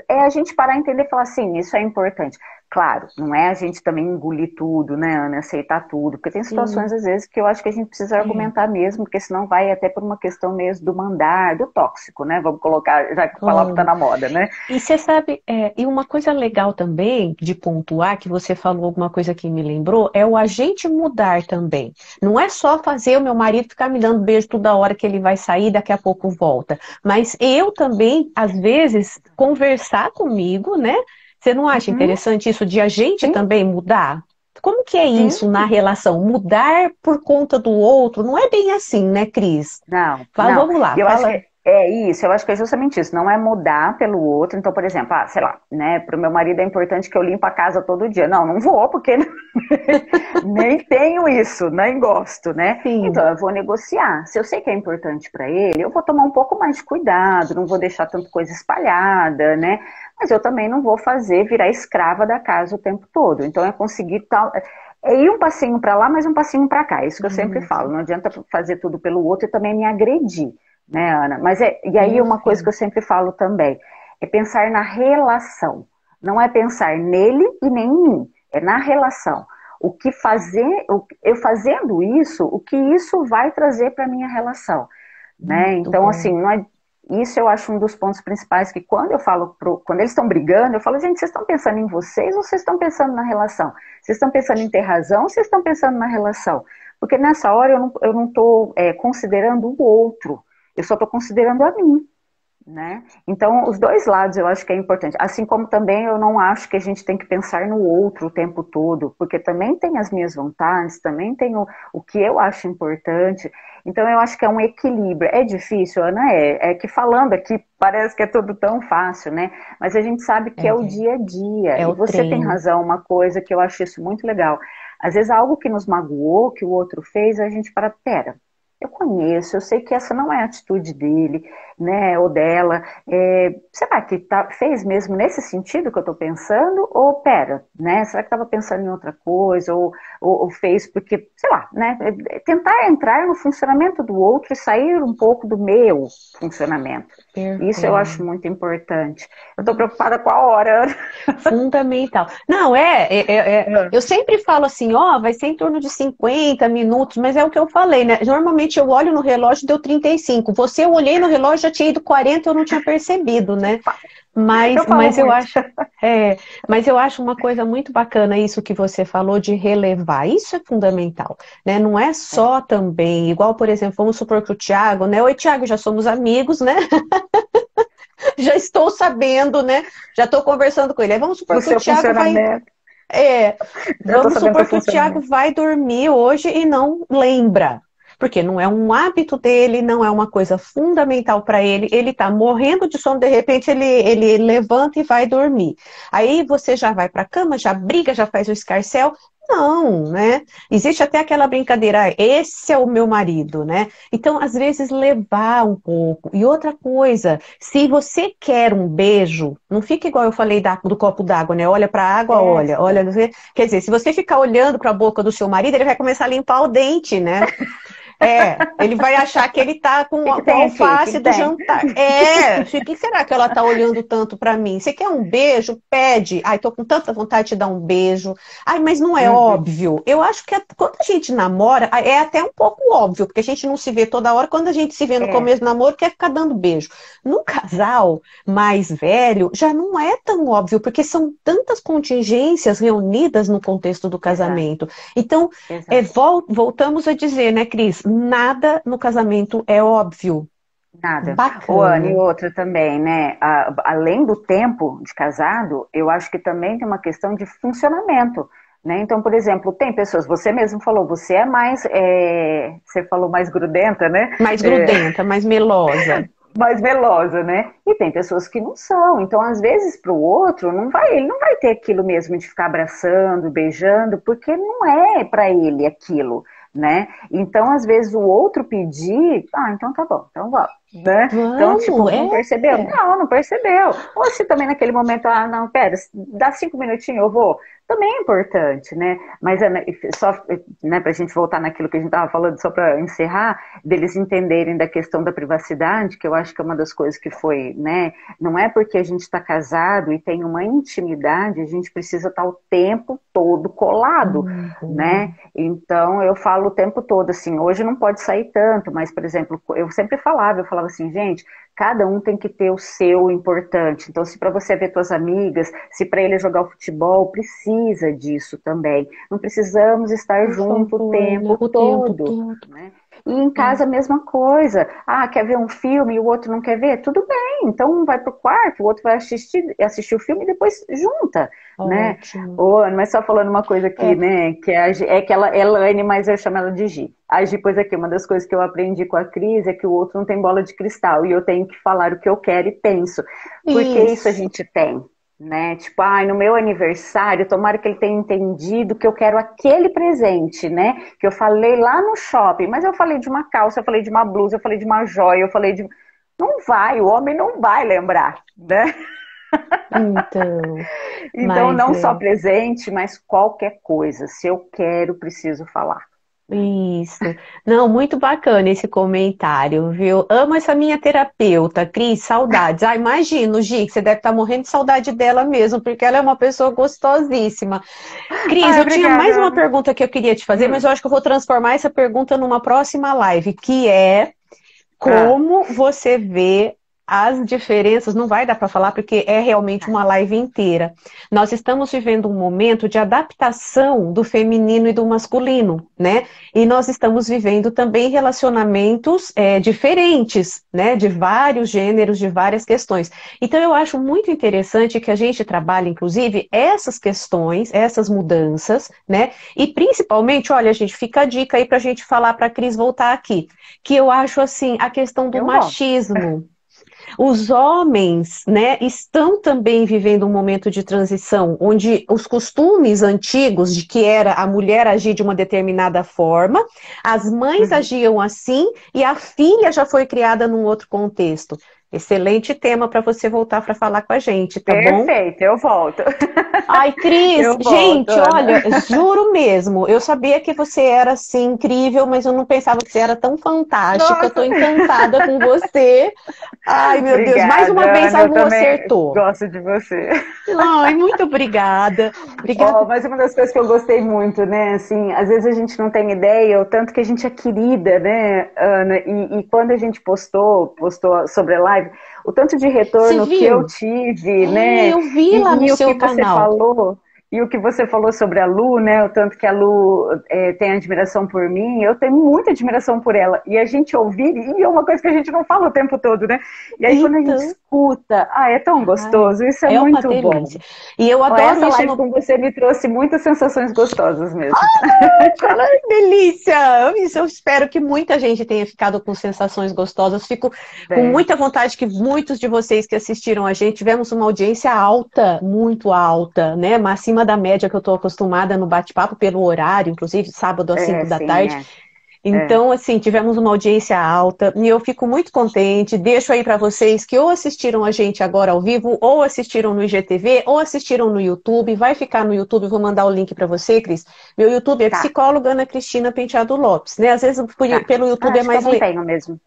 é a gente parar e entender e falar, sim, isso é importante. Claro, não é a gente também engolir tudo, né, Ana, aceitar tudo, porque tem situações, às vezes, que eu acho que a gente precisa argumentar mesmo, porque senão vai até por uma questão mesmo do mandar, do tóxico, né, vamos colocar, já que a palavra tá na moda, né. E você sabe, e uma coisa legal também, de pontuar, que você falou alguma coisa que me lembrou, é o agente mudar também. Não é só fazer o meu marido ficar me dando beijo toda hora que ele vai sair, daqui a pouco volta, mas eu também, às vezes, conversar comigo, né. Você não acha interessante isso de a gente também mudar? Como que é isso na relação? Mudar por conta do outro? Não é bem assim, né, Cris? Não, fala, não. Vamos lá. Eu acho que é isso, eu acho que é justamente isso. Não é mudar pelo outro. Então, por exemplo, sei lá, né, pro meu marido é importante que eu limpe a casa todo dia. Não vou, porque nem tenho isso, nem gosto, né? Sim. Então, eu vou negociar. Se eu sei que é importante para ele, eu vou tomar um pouco mais de cuidado, não vou deixar tanta coisa espalhada, né? Mas eu também não vou virar escrava da casa o tempo todo. Então, é conseguir tal. É ir um passinho para lá, mas um passinho para cá. É isso que eu sempre falo. Não adianta fazer tudo pelo outro e também me agredir, né, Ana? Mas e aí uma coisa que eu sempre falo também é pensar na relação. Não é pensar nele e nem em mim. É na relação. O que fazer, eu fazendo isso, o que isso vai trazer para minha relação, né? Então, assim, não é. Isso eu acho um dos pontos principais, que quando eu falo, quando eles estão brigando, eu falo, gente, vocês estão pensando em vocês ou vocês estão pensando na relação? Vocês estão pensando em ter razão ou vocês estão pensando na relação? Porque nessa hora eu não estou considerando o outro, eu só estou considerando a mim, né? Então, os dois lados eu acho que é importante. Assim como também eu não acho que a gente tem que pensar no outro o tempo todo, porque também tem as minhas vontades, também tem o que eu acho importante. Então, eu acho que é um equilíbrio. É difícil, Ana? É que falando aqui parece que é tudo tão fácil, né? Mas a gente sabe que é o dia a dia. E você tem razão, uma coisa que eu acho isso muito legal. Às vezes algo que nos magoou, que o outro fez, a gente pera, eu conheço, eu sei que essa não é a atitude dele, né, ou dela. Será que fez mesmo nesse sentido que eu estou pensando? Ou pera, né? Será que estava pensando em outra coisa? Ou fez porque, sei lá, né? Tentar entrar no funcionamento do outro e sair um pouco do meu funcionamento. Isso eu acho muito importante. Eu estou preocupada com a hora. Fundamental. Não, eu sempre falo assim, vai ser em torno de 50 minutos, mas é o que eu falei, né? Normalmente eu olho no relógio, deu 35. Eu olhei no relógio, já tinha ido 40, eu não tinha percebido, né? Mas eu acho uma coisa muito bacana isso que você falou de relevar. Isso é fundamental, né? Não é só também, igual, por exemplo, vamos supor que o Thiago, né? Oi, Thiago, já somos amigos, né? Já estou sabendo, né? Já estou conversando com ele. Aí vamos supor que o Thiago vai. Vamos supor que o Thiago vai dormir hoje e não lembra. Porque não é um hábito dele, não é uma coisa fundamental para ele. Ele está morrendo de sono, de repente ele levanta e vai dormir. Aí você já vai para a cama, já briga, já faz o escarcéu. Não, né? Existe até aquela brincadeira, esse é o meu marido, né? Então, às vezes, levar um pouco. E outra coisa, se você quer um beijo, não fica igual eu falei do copo d'água, né? Olha para a água, olha. Quer dizer, se você ficar olhando para a boca do seu marido, ele vai começar a limpar o dente, né? Ele vai achar que ele tá com a tem alface aqui? do jantar. O que será que ela tá olhando tanto pra mim? Você quer um beijo? Pede. Ai, tô com tanta vontade de dar um beijo. Ai, mas não é óbvio. Eu acho que quando a gente namora, é até um pouco óbvio, porque a gente não se vê toda hora. Quando a gente se vê no começo do namoro, quer ficar dando beijo. No casal mais velho, já não é tão óbvio, porque são tantas contingências reunidas no contexto do casamento. Então, voltamos a dizer, né, Cris? Nada no casamento é óbvio. Nada. Bacana. O Ana, e outra também, né? Além do tempo de casado, eu acho que também tem uma questão de funcionamento. Né? Então, por exemplo, tem pessoas, você mesmo falou, você é mais, você falou mais grudenta, né? Mais grudenta, mais melosa. Mais velosa, né? E tem pessoas que não são. Então, às vezes, para o outro, ele não vai ter aquilo mesmo de ficar abraçando, beijando, porque não é para ele aquilo, né? Então, às vezes, o outro pedir, então tá bom, então vamos. Né? Então, tipo, não percebeu? Não percebeu. Ou se também naquele momento, não, pera, dá 5 minutinhos, eu vou. Também é importante, né? Mas só, né, pra gente voltar naquilo que a gente tava falando, só para encerrar, deles entenderem da questão da privacidade, que eu acho que é uma das coisas que foi, né? Não é porque a gente está casado e tem uma intimidade, a gente precisa estar o tempo todo colado, né? Então, eu falo o tempo todo, assim, hoje não pode sair tanto, mas, por exemplo, eu falava assim, gente, cada um tem que ter o seu importante. Então, se para você ver suas amigas, se para ele jogar o futebol, precisa disso também. Não precisamos estar junto o tempo todo. Né? E em casa a mesma coisa. Quer ver um filme e o outro não quer ver? Tudo bem, então um vai pro quarto, o outro vai assistir o filme e depois junta. Né? Mas só falando uma coisa aqui, né? Que é que ela é Elaine, mas eu chamo ela de Gi. A Gi, pois aqui, uma das coisas que eu aprendi com a Cris é que o outro não tem bola de cristal e eu tenho que falar o que eu quero e penso. Porque isso a gente tem. Né? Tipo, no meu aniversário, tomara que ele tenha entendido que eu quero aquele presente, né? Que eu falei lá no shopping, mas eu falei de uma calça, eu falei de uma blusa, eu falei de uma joia, eu falei de... Não vai, o homem não vai lembrar, né? Então não só presente, mas qualquer coisa. Se eu quero, preciso falar. Isso. Não, muito bacana esse comentário, viu? Amo essa minha terapeuta, Cris, saudades. Imagino, Gi, que você deve estar morrendo de saudade dela mesmo, porque ela é uma pessoa gostosíssima. Cris, eu tinha mais uma pergunta que eu queria te fazer, mas eu acho que eu vou transformar essa pergunta numa próxima live, que é como você vê as diferenças, não vai dar para falar porque é realmente uma live inteira. Nós estamos vivendo um momento de adaptação do feminino e do masculino, né? E nós estamos vivendo também relacionamentos diferentes, né? De vários gêneros, de várias questões. Então eu acho muito interessante que a gente trabalhe, inclusive, essas questões, essas mudanças, né? E principalmente, olha, gente, fica a dica aí para a gente falar para a Cris voltar aqui, que eu acho assim, a questão do machismo. Os homens, né, estão também vivendo um momento de transição, onde os costumes antigos de que era a mulher agir de uma determinada forma, as mães agiam assim e a filha já foi criada num outro contexto. Excelente tema para você voltar para falar com a gente, tá bom? Perfeito, eu volto. Ai, Cris, gente, olha, juro mesmo, eu sabia que você era, assim, incrível, mas eu não pensava que você era tão fantástica. Nossa. Eu tô encantada com você. Ai, meu Deus, mais uma vez a Lu acertou. Gosto de você. Ai, muito obrigada. Mas uma das coisas que eu gostei muito, né, assim, às vezes a gente não tem ideia, o tanto que a gente é querida, né, Ana, e quando a gente postou sobre a live, o tanto de retorno que eu tive, né? Eu vi lá no seu canal. E o que você falou sobre a Lu, né? O tanto que a Lu tem admiração por mim, eu tenho muita admiração por ela. E a gente ouvir, e é uma coisa que a gente não fala o tempo todo, né? E aí quando a gente escuta, é tão gostoso, isso é muito bom. E eu adoro essa isso. Live com você me trouxe muitas sensações gostosas mesmo. Ai, delícia! Eu espero que muita gente tenha ficado com sensações gostosas. Fico com muita vontade que muitos de vocês que assistiram a gente, tivemos uma audiência alta, muito alta, né? Mas acima da média que eu estou acostumada no bate-papo, pelo horário, inclusive sábado às 5 da tarde. Então, assim, tivemos uma audiência alta e eu fico muito contente. Deixo aí para vocês que ou assistiram a gente agora ao vivo, ou assistiram no IGTV, ou assistiram no YouTube. Vai ficar no YouTube, vou mandar o link para você, Cris. Meu YouTube é psicóloga Ana Cristina Penteado Lopes, né? Às vezes pelo YouTube é acho mais... que eu não tenho mesmo.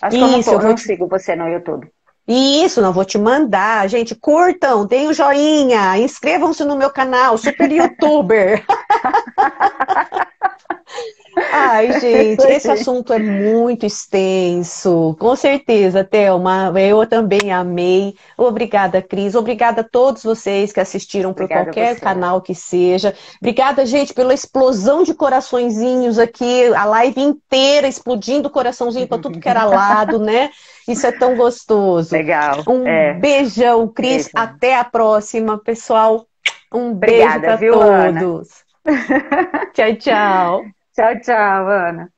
Acho Isso, que eu não sigo você no YouTube. Isso, não vou te mandar. Gente, curtam, deem o joinha, inscrevam-se no meu canal, super youtuber. Ai, gente, esse assunto é muito extenso. Com certeza, Thelma, eu também amei. Obrigada, Cris. Obrigada a todos vocês que assistiram por qualquer canal que seja. Obrigada, gente, pela explosão de coraçõezinhos aqui, a live inteira explodindo coraçãozinho para tudo que era lado, né? Isso é tão gostoso. Legal. Beijão, Cris. Beijo. Até a próxima, pessoal. Obrigada, beijo para todos. Tchau, tchau. Tchau, tchau, Ana.